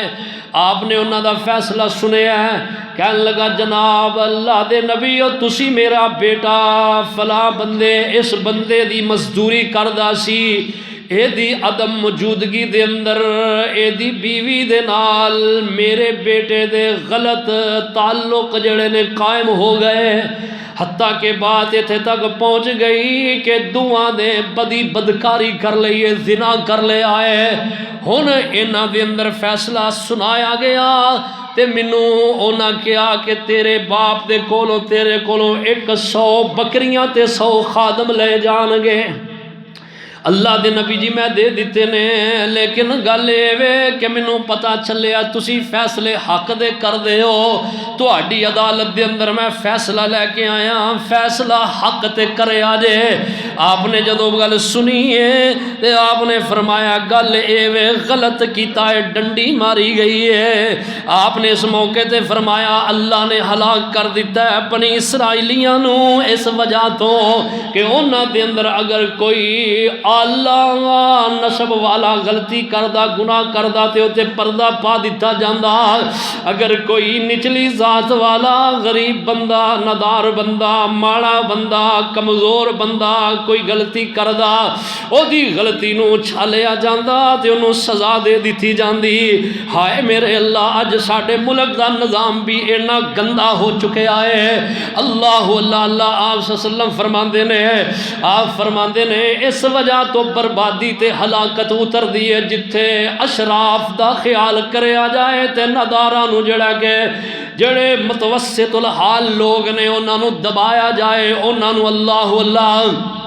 آپ نے انہاں دا فیصلہ سنے ہیں، کہن لگا جناب اللہ دے نبی او تسی میرا بیٹا فلاں بندے اس بندے دی مزدوری کردا سی، اے دی عدم موجودگی دے اندر اے دی بیوی دے نال میرے بیٹے دے غلط تعلق جڑے نے قائم ہو گئے، حتیٰ کہ بات اتھے تک پہنچ گئی کہ دعا نے بدی بدکاری کر لئیے، زنا کر لے آئے۔ ہن انہاں دے اندر فیصلہ سنایا گیا تے منوں انہاں کیا کہ تیرے باپ دے کولوں تیرے کولوں 100 بکریاں تے 100 خادم لے جان گے۔ اللہ دے نبی جی میں دے دیتے نے، لیکن گل اے کہ مینوں پتہ چلیا تسی فیصلے حق دے کر دے ہو، تہاڈی عدالت دے اندر میں فیصلہ لے کے آیا، فیصلہ حق تے کرے آجے۔ آپ نے جدو گل سنی ہے تے آپ نے فرمایا گل اے غلط کیتا ہے، ڈنڈی ماری گئی ہے۔ آپ نے اس موقع تے فرمایا اللہ نے ہلاک کر دیتا ہے بنی اسرائیلیاں نو اس وجہ تو کہ انہاں دے اندر اگر کوئی اللہ نسب والا غلطی کردہ گناہ کردہ تے ہوتے پردہ پا دیتا جاندہ، اگر کوئی نچلی ذات ذات والا غریب بندہ، نادار بندہ، ماڑا بندہ، کمزور بندہ کوئی غلطی کردا، او دی غلطی نو چھالیا جاندا تے انہوں سزا دے دیتی جاندی۔ ہائے میرے اللہ، اج ساڈے ملک دا نظام بھی اینا گندا ہو چکے آئے۔ اللہ اللہ اللہ، آپ صلی اللہ علیہ وسلم فرماندے نے، آپ فرماندے نے اس وجہ تو بربادی تے ہلاکت اتر دیئے جتھے اشراف دا خیال کرے آ جائے تے ناداراں نو جڑا کہ جڑے متوسط الحال لوگ نے انہاں نو دبایا جائے، انہاں نو اللہ اللہ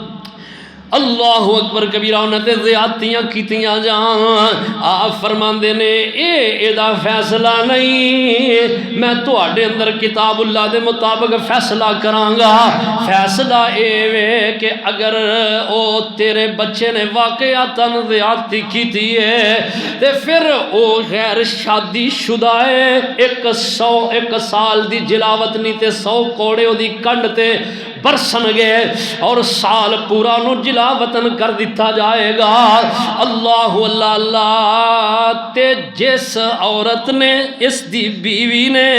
اللہ اکبر کبیرہ انہاں تے زیادتیاں کیتیاں جان۔ آپ فرماندے نے اے دا فیصلہ نہیں، میں تواڈے اندر کتاب اللہ دے مطابق فیصلہ کرانگا۔ فیصلہ اے وے کہ اگر او تیرے بچے نے واقعاتاً زیادتی کیتی ہے تے پھر او غیر شادی شدہ ہے، 100 سال دی جلاوت نہیں تے 100 کوڑے او دی کنڈ تے برسن گے اور سال پورا نو جلاوطن کر دیتا جائے گا۔ اللہ اللہ اللہ، تے جس عورت نے اس دی بیوی نے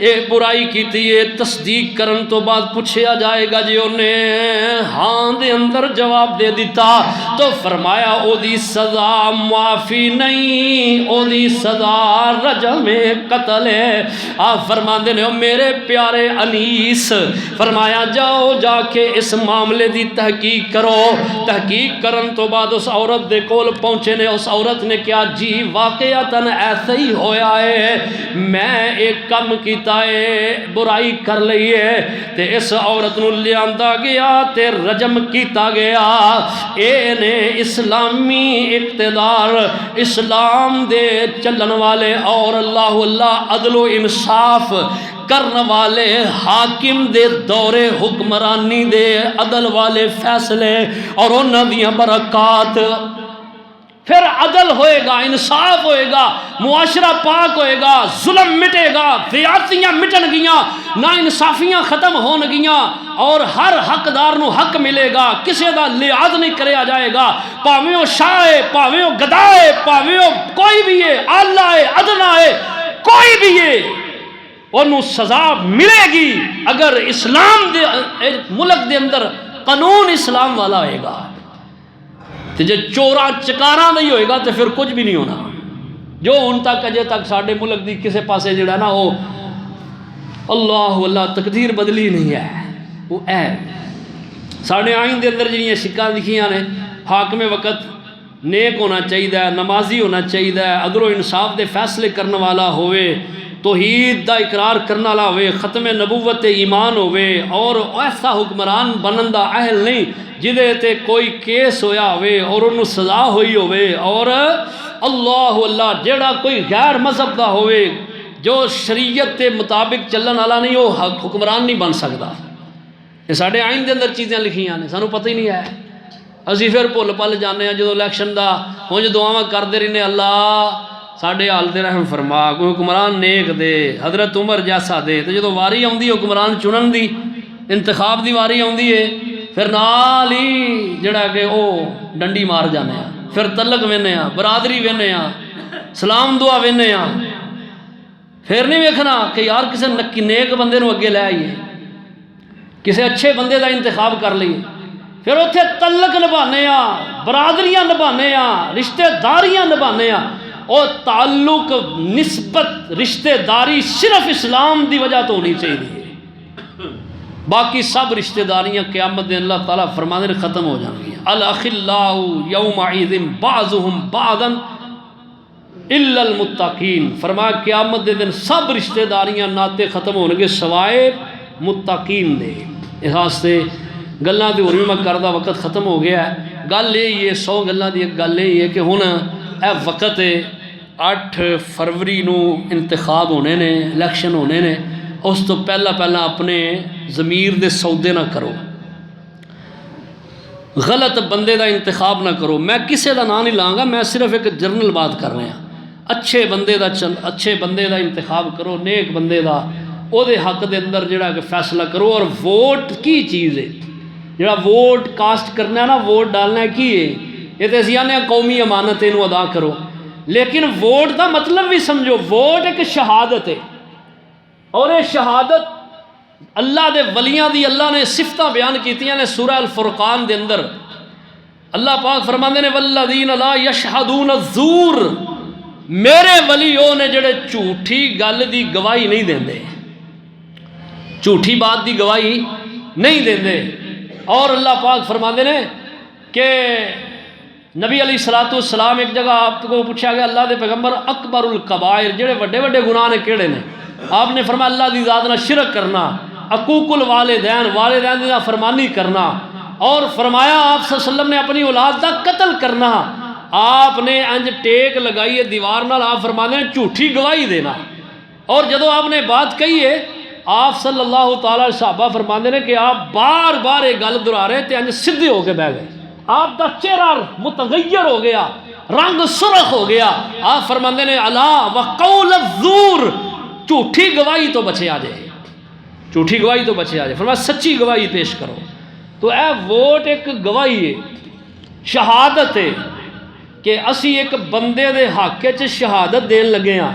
اے برائی کیتی ہے، تصدیق کرن تو بعد پوچھیا جائے گا جی انہیں ہاں دے اندر جواب دے دیتا تو فرمایا او دی سزا معافی نہیں، او دی سزا رجم قتل ہے۔ آپ فرماندے نے میرے پیارے انیس، فرمایا جاؤ جا کے اس معاملے دی تحقیق کرو۔ تحقیق کرن تو بعد اس عورت دے کول پہنچے نے، اس عورت نے کیا جی واقعاتاً ایسا ہی ہویا ہے، میں ایک کم کیتا ہے، برائی کر لئی ہے، تے اس عورت نو لیاندا گیا تے رجم کیتا گیا۔ اے نے اسلامی اقتدار، اسلام دے چلن والے اور اللہ اللہ عدل و انصاف کرن والے حاکم دے دور حکمرانی دے عدل والے فیصلے اور انہاں دیاں برکات، پھر عدل ہوئے گا، انصاف ہوئے گا، معاشرہ پاک ہوئے گا، ظلم مٹے گا، زیادتیاں مٹن گیاں، نا انصافیاں ختم ہون گیاں اور ہر حقدار نو حق ملے گا، کسے دا لحاظ نہیں کریا جائے گا، پاویں او شاہ ہے، پاویں او گدا ہے، پاویں او کوئی بھی ہے، اعلیٰ ہے، ادنا ہے، کوئی بھی ہے، انہوں سزا ملے گی اگر اسلام دے ملک دے اندر قانون اسلام والا ہوئے گا۔ تے جے چورا چکارا نہیں ہوئے گا تو پھر کچھ بھی نہیں ہونا۔ جو ان تک اجے تک ساڑھے ملک دی کسے پاسے جڑا نا وہ اللہ اللہ تقدیر بدلی نہیں ہے، وہ ہے ساڑھے آئین دے اندر جنہیں شکاں لکھیاں نے، حاکم وقت نیک ہونا چاہیے، نمازی ہونا چاہیے، عدل و انصاف دے فیصلے کرنے والا ہوئے، توحید دا اقرار کرنا لا ہوئے، ختم نبوت ایمان ہوئے، اور ایسا حکمران بنن دا اہل نہیں جدے تے کوئی کیس ہویا ہوئے اور انہوں سزا ہوئی ہوئے، اور اللہ اللہ جیڑا کوئی غیر مذہب دا ہوئے جو شریعت کے مطابق چلن والا نہیں وہ حکمران نہیں بن سکتا۔ یہ ساڑھے آئین دے اندر چیزیں لکھیاں نے، سانو پتہ ہی نہیں ہے، اسی پھر بھول پل جانے ہیں جدو الیکشن دا ہونج دعاواں کردے رہنے اللہ ساڑھے حال تے رحم فرما، کوئی حکمران نیک دے، حضرت عمر جیسا دے، تو جدو واری آؤندی حکمران چنن دی، انتخاب دی واری آؤندی ہے، پھر نال ہی جڑا کہ او ڈنڈی مار جانے ہیں، پھر تلق وینے ہیں، برادری وینے ہیں، سلام دعا وینے ہیں، پھر نہیں ویکھنا کہ یار کسے نکی نیک بندے نو اگے لے آئیے، کسے اچھے بندے دا انتخاب کر لئیے، پھر اتھے تلق نبھانے ہیں، برادریاں نبھانے ہیں، رشتہ داریاں نبھانے ہیں، اور تعلق نسبت رشتہ داری صرف اسلام دی وجہ تو ہونی چاہیے، باقی سب رشتہ داریاں قیامت دن اللہ تعالیٰ فرمانے نے ختم ہو جائیں گی۔ الاخلاء یومئذ بعضهم بعضا الا المتقین، فرمایا قیامت دے دن سب رشتہ داریاں ناتے ختم ہونے کے سوائے متقین دے۔ اس واسطے گلاں تے اور بھی میں کردہ وقت ختم ہو گیا ہے، گل یہ 100 گلاں دی ایک گل یہ ہے کہ ہن اے وقت 8 فروری نو انتخاب ہونے نے، الیکشن ہونے نے، اس تو پہلا اپنے ضمیر دے سودے نہ کرو، غلط بندے دا انتخاب نہ کرو۔ میں کسے دا نام نہیں لاؤں گا، میں صرف ایک جرنل بات کر رہا ہوں، اچھے بندے دا انتخاب کرو، نیک بندے دا، او دے حق دے اندر جڑا کہ فیصلہ کرو۔ اور ووٹ کی چیز ہے، جڑا ووٹ کاسٹ کرنا ہے نا، ووٹ ڈالنا ہے کی ہے، یہ تو اسی آنے قومی امانت انہوں ادا کرو، لیکن ووٹ دا مطلب بھی سمجھو، ووٹ ایک شہادت ہے، اور یہ شہادت اللہ دے ولیاں دی اللہ نے صفتاں بیان کیتیاں نے سورہ الفرقان دے اندر۔ اللہ پاک فرماندے نے والذین لا یشہدون الزور، میرے ولی وہ نے جڑے جھوٹی گل دی گواہی نہیں دیندے، جھوٹی بات دی گواہی نہیں دیندے۔ اور اللہ پاک فرماندے نے کہ نبی علیہ الصلوۃ والسلام ایک جگہ آپ کو پوچھا گیا اللہ دے پیغمبر اکبر الکبائر جڑے وڈے وڈے گناہ نے کیڑے نے؟ آپ نے فرمایا اللہ دی ذات نہ شرک کرنا، عقوق الوالدین، والدین دی فرمانی کرنا، اور فرمایا آپ صلی اللہ علیہ وسلم نے اپنی اولاد دا قتل کرنا۔ آپ نے انج ٹیک لگائی ہے دیوار نال، آپ فرمانے ہیں جھوٹی گواہی دینا۔ اور جدو آپ نے بات کہی ہے آپ صلی اللہ تعالیٰ صحابہ فرمانے نے کہ آپ بار بار یہ گل دہرا رہے تھے، انج سدھے ہو کے بہ گئے، آپ دا چہرہ متغیر ہو گیا، رنگ سرخ ہو گیا۔ آپ فرماندے نے الا وقول الزور، جھوٹی گواہی تو بچے آ جائے، جھوٹی گواہی تو بچے آ جائے۔ فرمایا سچی گواہی پیش کرو۔ تو اے ووٹ ایک گواہی ہے، شہادت ہے کہ اسی ایک بندے دے حق چ شہادت دین لگے ہاں۔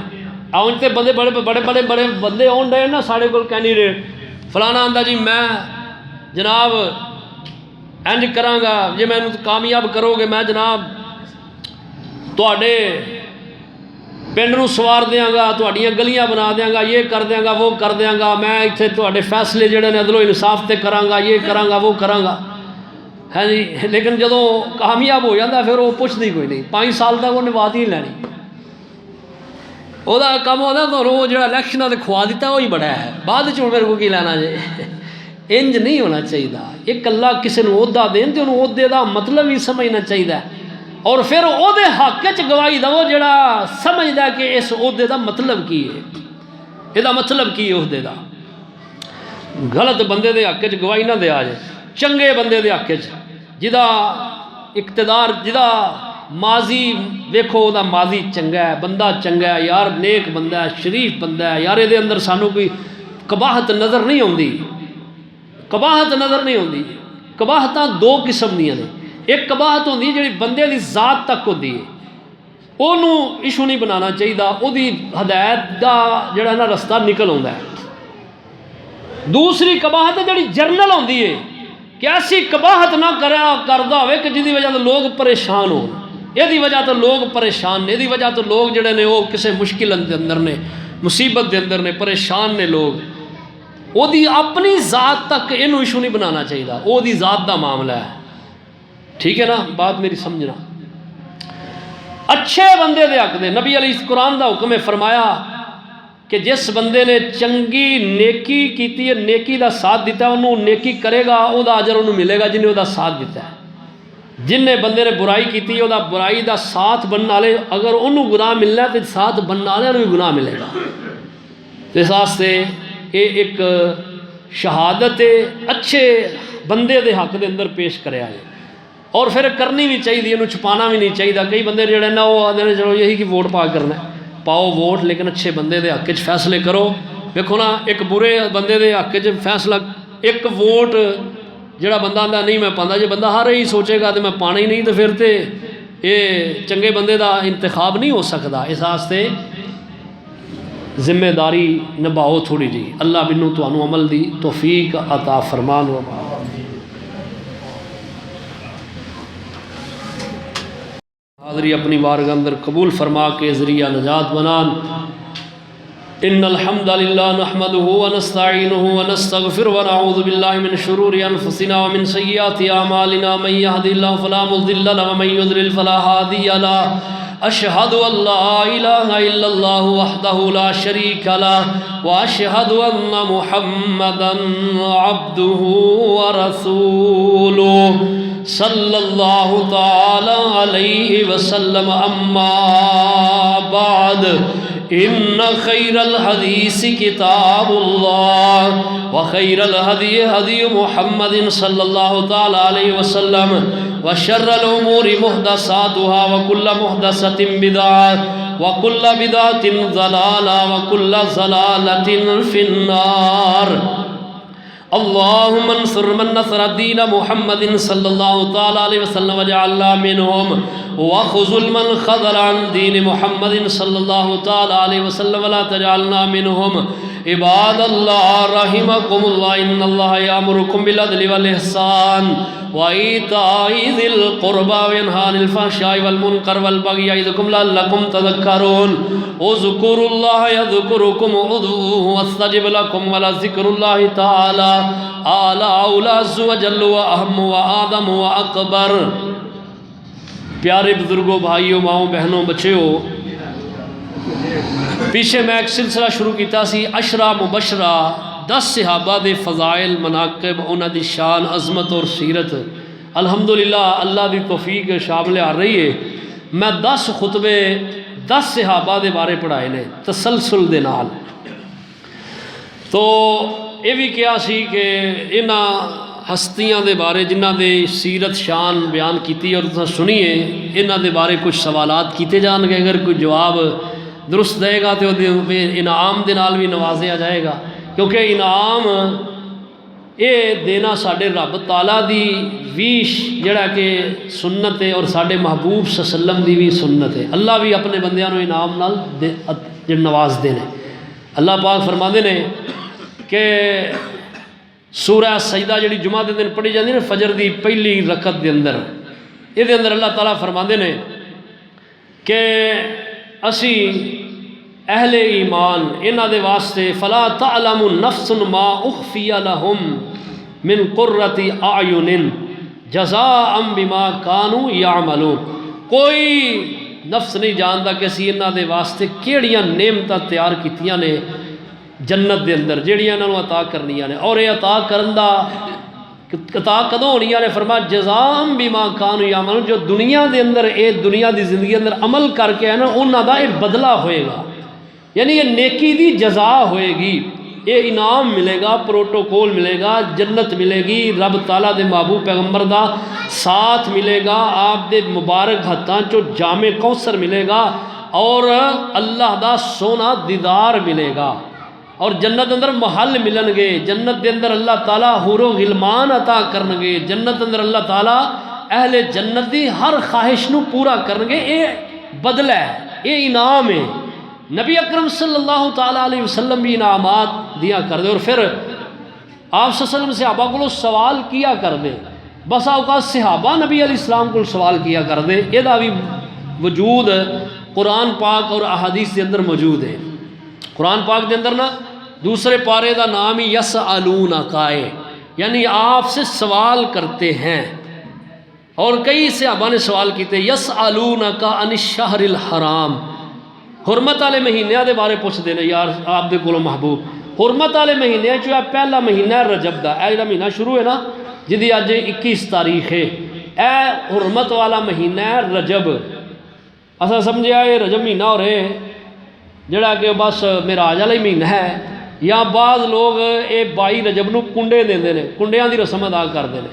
آن تے بندے بڑے بڑے بڑے بڑے بندے آن رہے نا سارے کول کینڈیڈیٹ، فلانا آندا جی میں جناب انج کراں گا، جی میں کامیاب کرو گے میں جناب تواڈے پنڈ نو سوار دیاں گا، تواڈیاں گلیاں بنا دیاں گا، یہ کر دیاں گا وہ کر دیاں گا، میں اتنے تواڈے فیصلے جڑے نے عدل و انصاف تے کراں گا، یہ کراں گا وہ کراں گا، ہے جی۔ لیکن جدوں کامیاب ہو جاتا پھر وہ پوچھدی کوئی نہیں، 5 سال تک انہیں بات ہی نہیں لینی، وہ کام ہوتا تو وہ جڑا الیکشن تے کھوا دیتا وہی بڑا ہے، بعد چ میرے کو کی لینا جی۔ انج نہیں ہونا چاہیے۔ ایک اللہ کسی نے عہدہ دین تے انہوں عہدے دا مطلب ہی سمجھنا چاہیے، اور پھر او دے حق چ گواہی دو جڑا سمجھدا کہ اس عہدے دا مطلب کی ہے، یہ دا مطلب کی ہے عہدے دا۔ غلط بندے دے حق چ گواہی نہ دیا جائے، چنگے بندے دے حق چ جدا اقتدار، جدا ماضی ویکھو دا ماضی چنگا ہے، بندہ چنگا ہے یار، نیک بندہ ہے، شریف بندہ ہے یار، یہ اندر سانو کوئی قباحت نظر نہیں آتی، قباحت نظر نہیں آتی۔ قباحتاں 2 قسم دیاں نے، ایک قباحت ہوندی ہے جڑی بندے دی ذات تک ہوندی ہے، انہوں ایشو نہیں بنانا چاہیے، وہ دی ہدایت دا جڑا نا رستہ نکل آتا ہے۔ دوسری قباحت ہے جڑی جرنل ہوندی ہے کہ ایسی قباحت نہ کردا ہوئے کہ جدی وجہ تو لوگ پریشان ہو، یہ وجہ تو لوگ پریشان نے، یہ وجہ تو لوگ جڑے نے وہ کسی مشکل دے اندر نے، مصیبت دے اندر نے، پریشان نے لوگ۔ وہ دی اپنی ذات تک انہوں ایشو نہیں بنانا چاہیے، وہ دی ذات دا معاملہ ہے، ٹھیک ہے نا، بات میری سمجھنا۔ اچھے بندے دے حق دے نبی علیہ قرآن دا حکم ہے، فرمایا کہ جس بندے نے چنگی نیکی کیتی ہے، نیکی دا ساتھ دیتا ہے، انہوں نیکی کرے گا او دا اجر انہوں ملے گا جنہیں او دا ساتھ دیتا ہے۔ جن نے بندے نے برائی کیتی ہے او دا برائی دا ساتھ بننا والے، اگر انہوں گناہ ملنا ہے تو ساتھ بننا والے انہوں گناہ ملے گا۔ اس واسطے یہ ایک شہادت اچھے بندے دے حق دے اندر پیش کریا ہے، اور پھر کرنی بھی چاہیے، انہوں چھپانا بھی نہیں چاہیے۔ کئی بندے جڑے نا وہ آدھے چلو یہی کہ ووٹ پا کرنا ہے، پاؤ ووٹ، لیکن اچھے بندے دے حق فیصلے کرو۔ دیکھو نا ایک برے بندے دے حق فیصلہ، ایک ووٹ جڑا بندہ آندا نہیں میں پاندا، جی بندہ ہر ہی سوچے گا تو میں پانا ہی نہیں، تو پھر تے یہ چنگے بندے دا انتخاب نہیں ہو سکتا۔ اس واسطے ذمہ داری نبھاؤ تھوڑی جی، اللہ بنو تانوں عمل دی توفیق عطا فرمان و حاضری اپنی بارگاہ اندر قبول فرما کے ذریعہ نجات بنان۔ ان الحمد للہ نحمده ونستعینه ونستغفر ونعوذ باللہ من شرور انفسنا ومن سیئات اعمالنا، من يهد الله فلا مضل له ومن يضلل فلا هادي له۔ اشهد ان لا اله الا الله وحده لا شريك له واشهد ان محمدا عبده ورسوله صلی اللہ تعالی علیہ وسلم۔ اما بعد ان خیر الحدیث کتاب اللہ وخیر الہدی ہدی محمد صلی اللہ تعالی علیہ وسلم وشر الامور محدثاتها وکل محدثۃ بدعۃ وکل بدعۃ ضلالہ وکل ضلالۃ فی النار۔ اللهم انصر من نصر الدين محمد صلى الله تعالى عليه وسلم وجعلنا منهم وَخُذُوا الْمَنْخَذَلَ عَنْ دِينِ مُحَمَّدٍ صلی اللہ تعالی علیہ وسلم وَلَا تَجْعَلْنَا مِنْهُمْ عباد اللہ رحمکم اللہ ان اللہ یامرکم بالعدل والإحسان وَإِيتَاءِ ذِي الْقُرْبَى وَيَنْهَىٰ عَنِ الْفَحْشَاءِ وَالْمُنكَرِ وَالْبَغْيِ يَعِظُكُمْ لَعَلَّكُمْ تَذَكَّرُونَ اذْكُرُوا اللَّهَ يَذْكُرُكُمْ وَادْعُوهُ وَاسْتَجِبْ لَكُمْ وَلَذِكْرُ اللَّهِ تَعَالَىٰ أَعْلَىٰ عَزَّ وَجَلَّ وَأَعَمُّ وَأَعْظَمُ وَأَكْبَرُ۔ پیارے بزرگوں، بھائیوں، ماؤں، بہنوں، بچیوں، پیچھے میں ایک سلسلہ شروع کیتا سی عشرہ مبشرہ 10 صحابہ دے فضائل، مناقب، انہاں دی شان، عظمت اور سیرت۔ الحمدللہ اللہ دی توفیق شامل آ رہی ہے، میں 10 خطبے 10 صحابہ دے بارے پڑھائے نے تسلسل دے نال۔ تو یہ بھی کیا سی کہ انہاں ہستیاں دے بارے جنہاں دے سیرت شان بیان کیتی اور تساں سنیے، انہاں دے بارے کچھ سوالات کیتے جان گے، اگر کوئی جواب درست دے گا تو انعام دے نال بھی نوازیا جائے گا، کیونکہ انعام یہ دینا ساڈے رب تعالیٰ دی ویش جڑا کہ سنت ہے اور ساڈے محبوب صلی اللہ علیہ وسلم دی بھی سنت ہے۔ اللہ بھی اپنے بندیاں نو انعام نال نواز دے نے۔ اللہ پاک فرماندے نے کہ سورہ سجدہ جڑی جمعہ دے دن پڑھی جاندی ہے فجر دی پہلی رکعت دے اندر، یہ دے اندر اللہ تعالیٰ فرماندے نے کہ اسی اہل ایمان انہاں دے واسطے فلا تعلم نفس ما اخفی لهم من قرۃ اعین جزاء بما كانوا یعملون۔ کوئی نفس نہیں جاندا کہ اسی انہاں دے واسطے کیڑیاں نعمتاں تیار کیتیاں نے جنت دے اندر جیڑیاں انہاں نوں عطا کرنیاں نے، اور یہ عطا کرن دا عطا کدوں ہونیاں نے؟ فرمایا جزاء بما كانوا یعملون، جو دنیا دے اندر اے دنیا دی زندگی اندر عمل کر کے ہے نا انہاں دا یہ بدلہ ہوئے گا، یعنی یہ نیکی دی جزا ہوئے گی، یہ انعام ملے گا، پروٹوکول ملے گا، جنت ملے گی، رب تعالیٰ دے محبوب پیغمبر دا ساتھ ملے گا، آپ دے مبارک ہتھاں چو جام کوثر ملے گا، اور اللہ دا سونا دیدار ملے گا، اور جنت اندر محل ملن گے، جنت دے اندر اللہ تعالیٰ حور و غلمان عطا کرن گے، جنت اندر اللہ تعالیٰ اہل جنت دی ہر خواہش نو پورا کرن گے، یہ بدلہ ہے، یہ انعام ہے۔ نبی اکرم صلی اللہ تعالیٰ علیہ وسلم بھی انعامات دیا کر دے، اور پھر آپ صلی اللہ علیہ وسلم صحابہ کو سوال کیا کر دے، بسا اوقات صحابہ نبی علیہ السلام کو سوال کیا کر دے، یہ دا بھی وجود قرآن پاک اور احادیث کے اندر موجود ہے۔ قرآن پاک کے اندر نا دوسرے پارے دا نام ہی یسألونک ہے، یعنی آپ سے سوال کرتے ہیں، اور کئی صحابہ نے سوال کیتے یسألونک عن الشہر الحرام، حرمت والے مہینے دے بارے پوچھ دے نے یار آپ دے کولوں محبوب، حرمت والے مہینے چ پہلا مہینہ ہے رجب دا، اے جڑا مہینہ شروع ہے نا جدی اج 21 تاریخ ہے، اے حرمت والا مہینہ ہے رجب۔ اساں سمجھیا یہ رجب مہینہ ہو رہے جڑا کہ بس معراج والا ہی مہینہ ہے، یا بعض لوگ اے 22 رجب نو کنڈے دیندے نے، کنڈیاں دی رسم ادا کردے نے،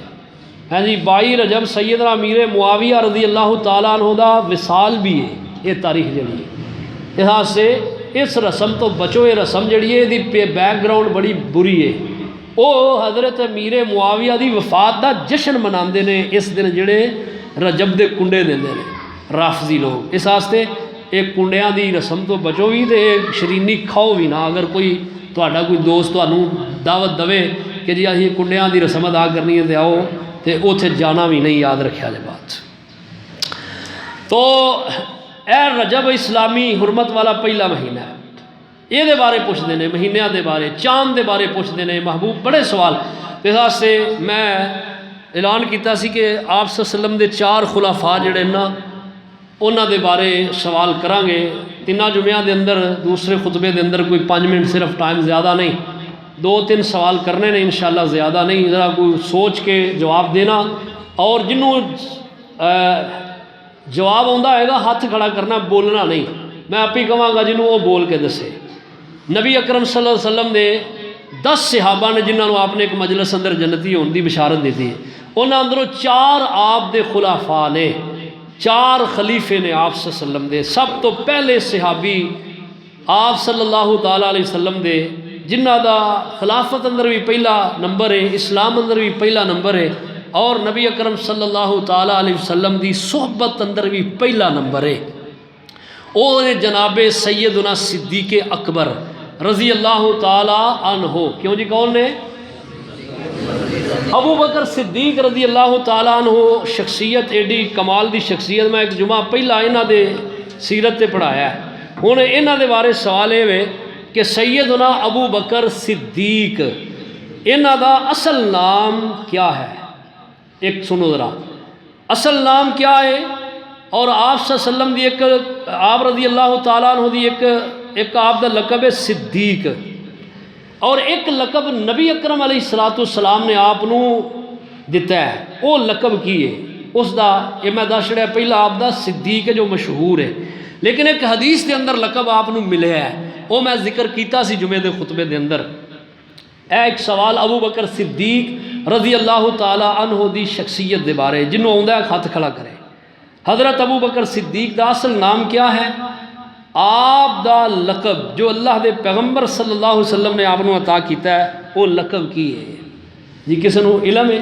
ہاں جی 22 رجب سیدنا امیر معاویہ رضی اللہ تعالیٰ عنہ دا وصال بھی ہے، یہ تاریخ جڑی ہے، اس سے اس رسم تو بچو، یہ رسم جڑی ہے دی بیک گراؤنڈ بڑی بری ہے۔ او حضرت امیر معاویہ دی وفات دا جشن مناندے نے اس دن جڑے رجب دے کنڈے دیندے نے رافضی لوگ، اس واسطے ایک کنڈیاں دی رسم تو بچو بھی تے شرینی کھاؤ بھی نہ، اگر کوئی تہاڈا کوئی دوست تانوں دعوت دے کہ جی اسی کنڈیاں دی رسم ادا کرنی ہے تے آؤ، تے اوتھے جانا بھی نہیں، یاد رکھیا جے بات۔ تو اے رجب اسلامی حرمت والا پہلا مہینہ ہے، یہ دے بارے پوچھتے ہیں، مہینوں دے بارے، چاند دے بارے پوچھتے ہیں محبوب، بڑے سوال۔ اس واسطے میں اعلان کیتا سی کہ آپ صلی اللہ علیہ وسلم دے 4 خلفاء جڑے نا انہاں دے بارے سوال کران گے، 3 جمعہ دے اندر، دوسرے خطبے دے اندر کوئی 5 منٹ صرف ٹائم، زیادہ نہیں، 2-3 سوال کرنے نے انشاءاللہ، زیادہ نہیں، ذرا کوئی سوچ کے جواب دینا، اور جنہوں جواب آندا ہے گا ہاتھ کھڑا کرنا، بولنا نہیں، میں آپ ہی کہاں گا جنہوں وہ بول کے دسے۔ نبی اکرم صلی اللہ علیہ وسلم نے 10 صحابہ نے جنہوں نے آپ نے ایک مجلس اندر جنتی ہونے دی بشارت دیتی ہے، انہاں اندروں 4 آپ دے خلافاء نے، 4 خلیفے نے آپ صلی اللہ علیہ وسلم دے۔ سب تو پہلے صحابی آپ صلی اللہ تعالیٰ علیہ وسلم دے جنہ دا خلافت اندر بھی پہلا نمبر ہے، اسلام اندر بھی پہلا نمبر ہے، اور نبی اکرم صلی اللہ تعالی علیہ وسلم دی صحبت اندر بھی پہلا نمبر ہے، وہ نے جناب سیدنا صدیق اکبر رضی اللہ تعالی عنہ۔ کیوں جی کون نے؟ ابو بکر صدیق رضی اللہ تعالیٰ عنہ شخصیت ایڈی کمال دی شخصیت، میں ایک جمعہ پہلا انہاں دے سیرت تے پڑھایا ہے۔ ہن انہاں دے بارے سوال ہے کہ سیدنا ابو بکر صدیق انہاں دا اصل نام کیا ہے؟ ایک سنو ذرا، اصل نام کیا ہے؟ اور آپ صلی اللہ علیہ وسلم دی ایک آپ رضی اللہ تعالیٰ عنہ دی ایک آپ دا لقب ہے صدیق، اور ایک لقب نبی اکرم علیہ السلام نے آپ نو دیتا ہے، وہ لقب کی ہے اس دا یہ میں دس چھڑیا پہلا آپ دا صدیق ہے جو مشہور ہے، لیکن ایک حدیث دے اندر لقب آپ نو ملیا ہے، وہ میں ذکر کیتا سی جمعے دے خطبے دے اندر۔ اے ایک سوال ابو بکر صدیق رضی اللہ تعالی عنہ دی شخصیت دے بارے، جنہوں آندا ہے ہاتھ کھڑا کرے۔ حضرت ابو بکر صدیق دا اصل نام کیا ہے؟ آپ دا لقب جو اللہ دے پیغمبر صلی اللہ علیہ وسلم نے آپ کو عطا کیتا ہے وہ لقب کی ہے جی؟ کسی نو علم ہے؟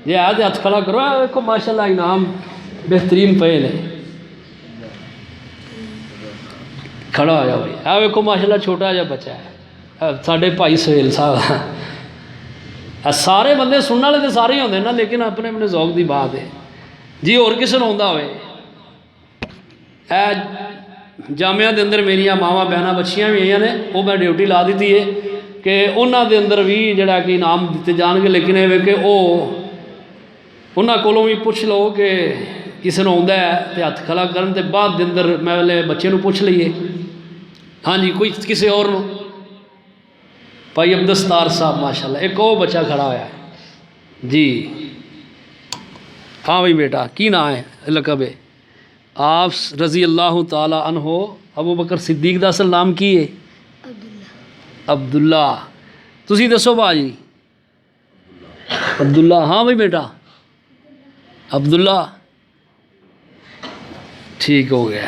جی آج ہاتھ کھڑا کرو، دیکھو ماشاءاللہ انعام بہترین پے نے، کھڑا ہو جاؤ بھائی، آ دیکھو ماشاءاللہ چھوٹا جا بچہ ہے ساڈے بھائی سہیل صاحب۔ سارے بندے سننے والے تو سارے ہی ہوندے نا، لیکن اپنے اپنے ذوق دی بات ہے جی۔ اور کسی نو آندا ہوئے؟ جامعہ دے اندر میریاں ماواں بہناں بچیاں بھی ہیں نے، وہ میں ڈیوٹی لا دیتی ہے کہ انہاں دے اندر بھی جڑا کہ انعام دیتے جان گے، لیکن یہ کہ وہ انہاں کولوں بھی پوچھ لو کہ کسی نو آندا ہے تے ہاتھ کھڑا کرن، تے بعد دے اندر میں والے بچے نو پوچھ لئیے۔ ہاں جی، کوئی کسی اور نو؟ بھائی عبدالستار صاحب ماشاءاللہ، ایک اور بچہ کھڑا ہوا ہے جی۔ ہاں بھائی بیٹا کی نام ہے لقب ہے؟ آپ رضی اللہ تعالی عنہ ابو بکر صدیق دا اصل نام کی ہے؟ عبداللہ۔ تسی دسو باجی؟ عبداللہ۔ ہاں بھائی بیٹا عبداللہ، ٹھیک ہو گیا۔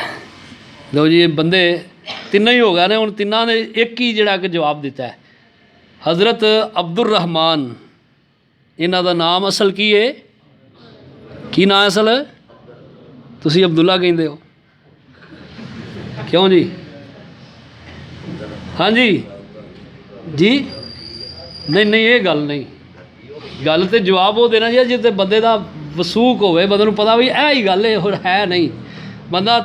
لو جی، یہ بندے تینوں ہی ہو گئے نے، ان تینوں نے ایک ہی جڑا کہ جواب دیتا ہے۔ حضرت عبد الرحمن انہاں دا نام اصل کی ہے؟ کی نام اصل؟ تسی عبداللہ کہندے ہو کیوں جی؟ ہاں جی جی، نہیں یہ گل نہیں، گل تے جواب وہ دینا چاہیے جتے بندے دا وسوق ہوئے، بندے نو پتا بھی اے ہی گل ہے اور ہے نہیں، بندہ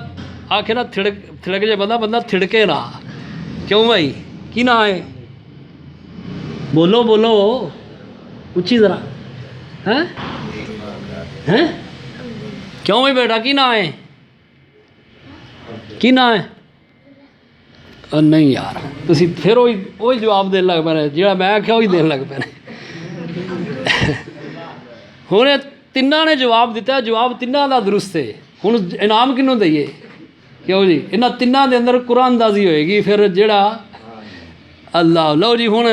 آکھے نا تھڑک جائے بندہ تھڑکے نہ۔ کیوں بھائی کی نام ہے؟ بولو بولو اچھی ذرا۔ ہیں کیوں بھائی بیٹا کی نام ہے؟ کی نام ہے؟ نہیں یار، تسی پھر وہی جواب دین لگ پے جہاں میں آخیا وہی دین لگ پے۔ ہوں تینوں نے جواب دیتا ہے، جواب تینوں دا درست ہے۔ ہوں انعام کنوں دئیے؟ کیوں جی؟ انہاں تینوں دے اندر قرآن اندازی ہوئے گی، پھر جڑا اللہ۔ لو جی ہوں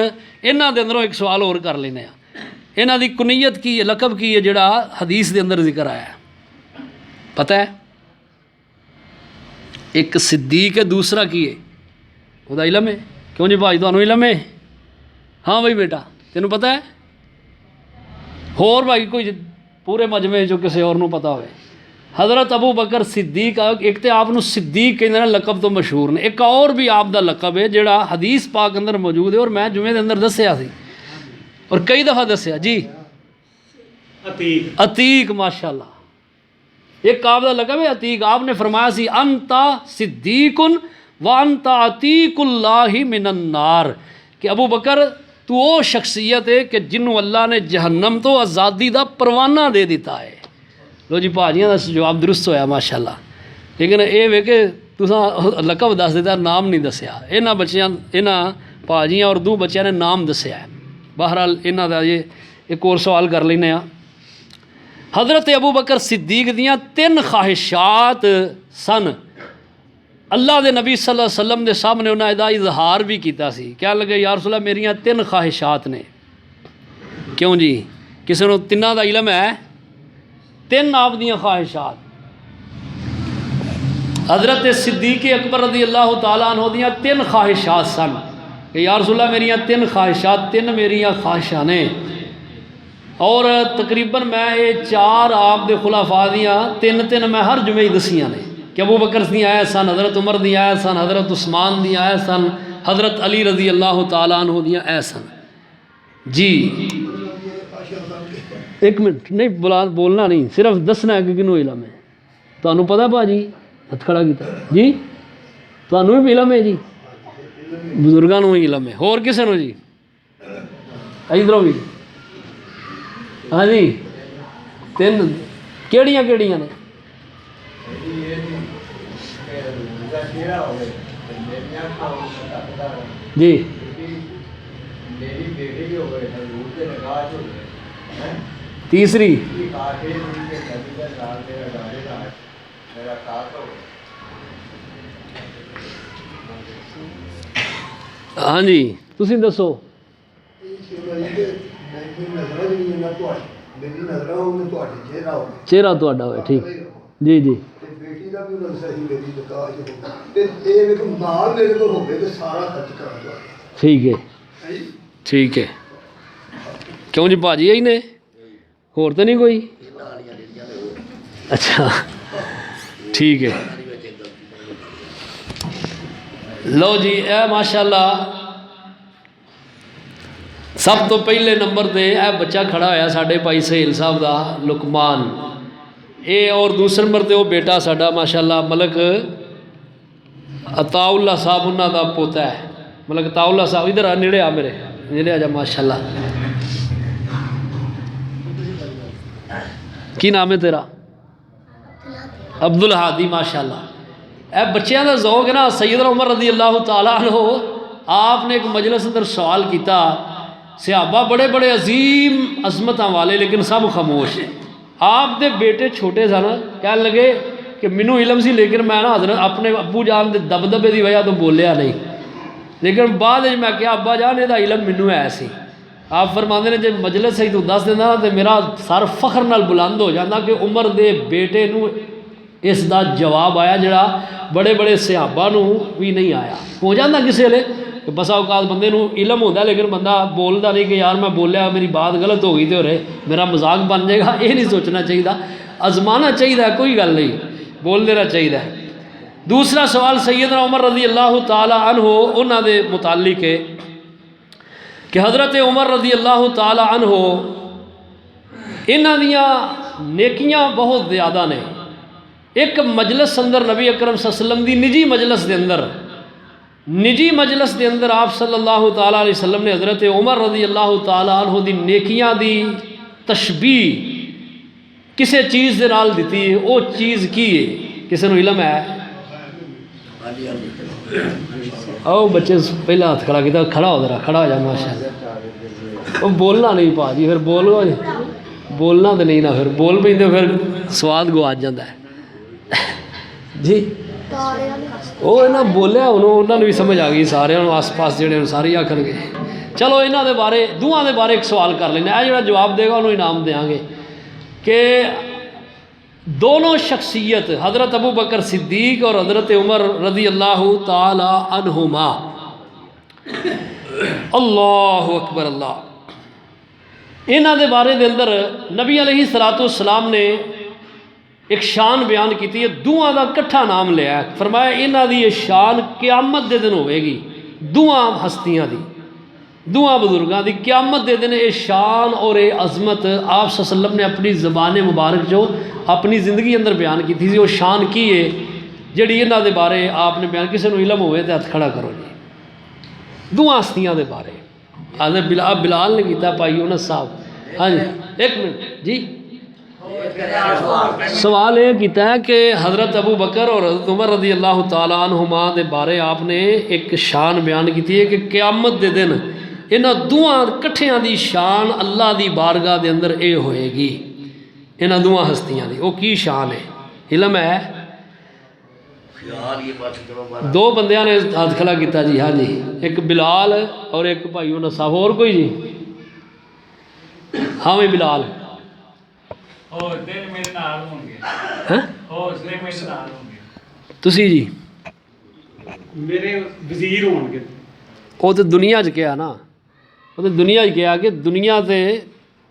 انہاں دے اندروں ایک سوال اور کر لینے ہیں۔ انہاں دی کنیت کی ہے، لقب کی ہے جڑا حدیث دے اندر ذکر آیا ہے؟ پتہ ہے؟ ایک صدیق ہے، دوسرا کی ہے؟ وہ علم ہے؟ کیوں جی بھائی تمہیں علم ہے؟ ہاں بھائی بیٹا تینوں پتہ ہے؟ اور بھائی کوئی پورے مجمع جو کسی اور نو پتہ ہوئے؟ حضرت ابو بکر صدیق، ایک تو آپ صدیق کہندے نے، لقب تو مشہور نے، ایک اور بھی آپ دا لقب ہے جڑا حدیث پاک اندر موجود ہے، اور میں جمعے دے اندر دسیا سی اور کئی دفعہ دسیا جی، عتیق۔ ماشاءاللہ ایک آپ دا لقب ہے عتیق۔ آپ نے فرمایا سی انتا صدیق وانتا عتیق اللہ من النار، کہ ابو بکر تو وہ شخصیت ہے کہ جنہوں اللہ نے جہنم تو آزادی دا پروانہ دے دیتا ہے۔ لو جی بھاجیاں دا جواب درست ہویا ماشاءاللہ، لیکن یہ وے کہ تساں لقب دس دیتا، نام نہیں دسیا۔ انہاں بچیاں، انہاں بھاجیاں اور دو بچیاں نے نام دسیا ہے۔ بہرحال انہاں دا یہ ایک اور سوال کر لینے ہاں۔ حضرت ابو بکر صدیق دیاں 3 خواہشات سن، اللہ دے نبی صلی اللہ علیہ وسلم دے سامنے انہاں دا اظہار بھی کیتا سی۔ کیا لگے یا رسول اللہ میریاں 3 خواہشات نے؟ کیوں جی کسی نو تینوں دا علم ہے؟ 3 آپ دیاں خواہشات۔ حضرت صدیق اکبر رضی اللہ تعالیٰ عنہ دیاں 3 خواہشات سن کہ یا رسول اللہ میریاں 3 خواہشات، 3 میریاں خواہشاں نے۔ اور تقریباً میں یہ 4 آپ دے خلافاء دیاں 3 میں ہر جمعے دسیاں نے کہ ابو بکر دیاں آئے سن، حضرت عمر دیاں آئے سن، حضرت عثمان دیاں آئے سن، حضرت علی رضی اللہ تعالیٰ عنہ دیاں آئے سن. جی ایک منٹ نہیں بولنا نہیں، صرف دسنا ہے کہ کنوں علم ہے. تمہیں پتہ بھا جی ہاتھ کھڑا کیتا جی، تمہیں بھی علم ہے جی، بزرگاں نوں علم ہے، اور کسے نوں جی؟ ادھروں بھی ہاں جی 3 کیڑیاں نے؟ جی تیسری ہاں جی تسی دسو. چہرہ تہاڈا ہوئے ٹھیک جی جی ٹھیک ہے ٹھیک ہے. کیوں جی بھاجی آئی نے اور تو نہیں کوئی؟ اچھا ٹھیک ہے. لو جی اے ماشاءاللہ سب تو پہلے نمبر تے اے بچہ کھڑا ہویا ساڈے بھائی سہیل صاحب دا لقمان، اے اور دوسرے نمبر تے وہ بیٹا ساڈا ماشاءاللہ ملک عطا اللہ صاحب انہاں دا پوتا ہے. ملک عطا اللہ صاحب ادھر نیڑے آ میرے نیڑے آ جا ماشاءاللہ. کی نام ہے تیرا؟ عبد الحادی ماشاءاللہ. اے بچیاں دا ذوق ہے نا. سیدنا عمر رضی اللہ تعالیٰ عنہ آپ نے ایک مجلس اندر سوال کیتا، صحابہ بڑے بڑے عظیم عظمتاں والے لیکن سب خاموش. آپ دے بیٹے چھوٹے سن، کہنے لگے کہ مینوں علم سی لیکن میں نا حضرت اپنے ابو جان دے دبدبے دی وجہ تو بولیا نہیں، لیکن بعد میں کہا ابا جان یہ علم مینوں ہے سی. آپ فرماندے نے جے مجلس صحیح تو دس دینا تو میرا سر فخر نال بلند ہو جاتا کہ عمر دے بیٹے نو اس دا جواب آیا جڑا بڑے بڑے صحابہ نو بھی نہیں آیا. ہو جاتا کسی ویلے کہ بسا اوقات بندے نو علم ہوتا لیکن بندہ بولتا نہیں کہ یار میں بولیا میری بات غلط ہو گئی تو رہے میرا مذاق بن جائے گا. یہ نہیں سوچنا چاہیے، آزمانا چاہیے، کوئی گل نہیں، بول دینا چاہیے. دوسرا سوال سیدنا عمر رضی اللہ تعالیٰ عنہ انہاں دے متعلق ہے کہ حضرت عمر رضی اللہ تعالیٰ عنہ انہاں دیاں نیکیاں بہت زیادہ نے. ایک مجلس اندر نبی اکرم صلی اللہ علیہ وسلم دی نجی مجلس دے اندر آپ صلی اللہ تعالیٰ علیہ وسلم نے حضرت عمر رضی اللہ تعالیٰ عنہ دی نیکیاں دی تشبیح کسے چیز دے نال دیتی ہے. وہ چیز کی ہے؟ کسے نو علم ہے؟ آؤ بچے پہلا ہاتھ کھڑا کیا، کھڑا ہو ذرا، کھڑا ہو جا ماشاءاللہ. وہ بولنا نہیں پا جی، پھر بولو بولنا تو نہیں نا، پھر بول پہ پھر سواد گواچ جاتا ہے جی. وہ انہاں بولیا انہوں نے بھی سمجھ آ گئی، سارے آس پاس جڑے سارے آخر گے. چلو انہاں دے بارے دوہاں دے بارے ایک سوال کر لینا، یہ جڑا جواب دے گا انہوں انعام دیاں گے کہ دونوں شخصیت حضرت ابو بکر صدیق اور حضرت عمر رضی اللہ تعالی عنہما، اللہ اکبر اللہ، انہاں دے بارے دے اندر نبی علیہ الصلوۃ والسلام نے ایک شان بیان کی ہے. دوہاں دا کٹھا نام لیا ہے، فرمایا انہاں دی یہ شان قیامت دے دن ہوئے گی. دوہاں ہستیاں دی، دوہاں بزرگاں دی قیامت دے دن یہ شان اور یہ عظمت آپ صلی اللہ علیہ وسلم نے اپنی زبان مبارک جو اپنی زندگی اندر بیان کی تھی. وہ شان کی ہے جڑی انہاں دے بارے آپ نے بیان. کسی نو علم ہوئے تو ہاتھ کھڑا کرو جی. دوہاں ہستیاں دے بارے حضرت بلال نے کیتا بھائی انس صاحب. ہاں جی ایک منٹ جی، سوال یہ کیتا ہے کہ حضرت ابو بکر اور حضرت عمر رضی اللہ تعالیٰ عنہما دے بارے آپ نے ایک شان بیان کی ہے کہ قیامت دے دن انہاں دوہاں کٹھیاں دی شان اللہ دی بارگاہ دے اندر اے ہوئے گی. انہاں دوہاں ہستیاں دی وہ کی شان ہے؟ علم ہے؟ دو بندیاں نے ہاتھ کھڑا کیتا جی. ہاں جی ایک بلال اور ایک بھائی انس صاحب. اور کوئی جی؟ ہاں میں بلال. تسی جی؟ میرے وزیر ہون گے. وہ تو دنیا چ کیا نا، وہ تو دنیا چ کیا کہ دنیا تے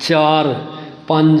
4 5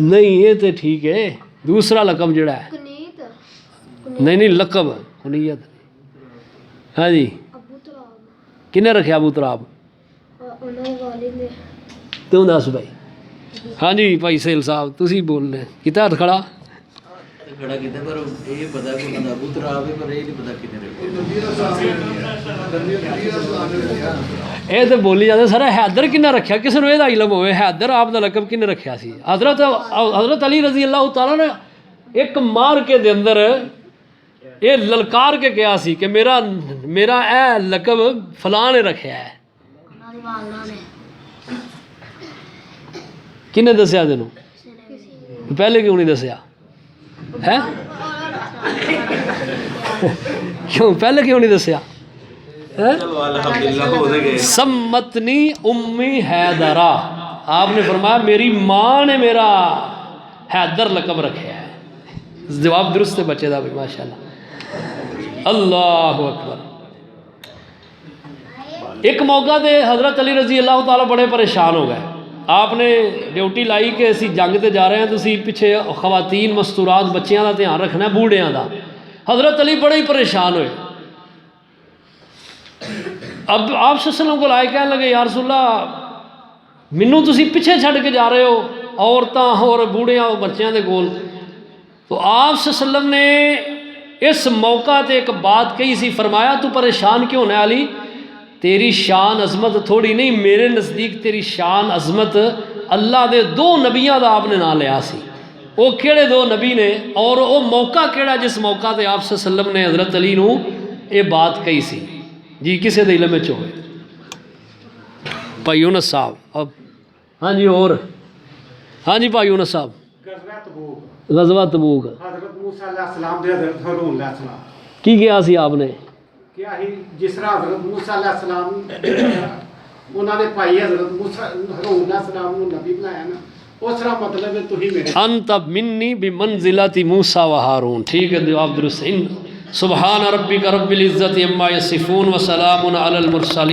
نہیں یہ تو ٹھیک ہے، دوسرا لقب جڑا ہے نہیں نہیں لقب کنیت ہاں جی کنے رکھیا ابو تراب تم دس بھائی ہاں جی بھائی سیل صاحب تسی بول رہے کتا ہاتھ کھڑا کھڑا کیتا پر یہ پتا کہ بندہ ابو تراب ہے پر یہ نہیں پتا کنے رکھے یہ تو بولی جاتے سر حیدر کنے رکھیا کسی نے یہ علم ہوئے حیدر آپ دا لقب کنے رکھیا سی حضرت علی رضی اللہ تعالیٰ نے ایک مار کے دے اندر یہ للکار کے کیا سی کہ میرا اے لقب فلاں نے رکھیا ہے کنے دسیا تینوں پہلے کیوں نہیں دسیا ہے کیوں پہلے کیوں نہیں دسیا سمتنی امی حیدرہ آپ نے فرمایا میری ماں نے میرا حیدر لقب رکھا ہے جواب درست ہے بچے دا بھی ماشاءاللہ اللہ اکبر ایک موقع دے حضرت علی رضی اللہ تعالیٰ بڑے پریشان ہو گئے آپ نے ڈیوٹی لائی کہ اسی جنگ تے جا رہے ہیں تسی پیچھے خواتین مستورات بچیاں دا دھیان رکھنا ہے بوڑھیاں دا حضرت علی بڑے ہی پریشان ہوئے اب آپ صلی اللہ علیہ وسلم کو لائے کہنے لگے یا رسول اللہ منوں تسی پیچھے چھڑ کے جا رہے ہو عورتاں اور بوڑھیاں اور بچیاں دے کول تو آپ صلی اللہ علیہ وسلم نے اس موقع تے ایک بات کہی سی فرمایا تو پریشان کیوں ہے علی تیری شان عظمت تھوڑی نہیں میرے نزدیک تیری شان عظمت اللہ دے دو نبیاں دا آپ نے نام لیا سی وہ کیڑے دو نبی نے اور وہ موقع کیڑا جس موقع تے آپ صلی اللہ علیہ وسلم نے حضرت علی نو یہ بات کہی سی جی کسے دے علم وچ ہوئے بھائی یونس صاحب اب ہاں جی اور ہاں جی بھائی یونس صاحب غزوہ تبوک حضرت موسیٰ علیہ السلام دے حضرت ہارون علیہ السلام کی کیا سی آپ نے کیا ہی جس طرح حضرت موسیٰ علیہ السلام انہوں نے پائی حضرت موسیٰ ہارون علیہ السلام کو نبی بنایا نا اس طرح مطلب ہے تو ہی میرے انت منی بمنزلت موسیٰ و ہارون ٹھیک ہے جواب درست سبحان ربک رب العزت عما یصفون وسلام علی المرسلین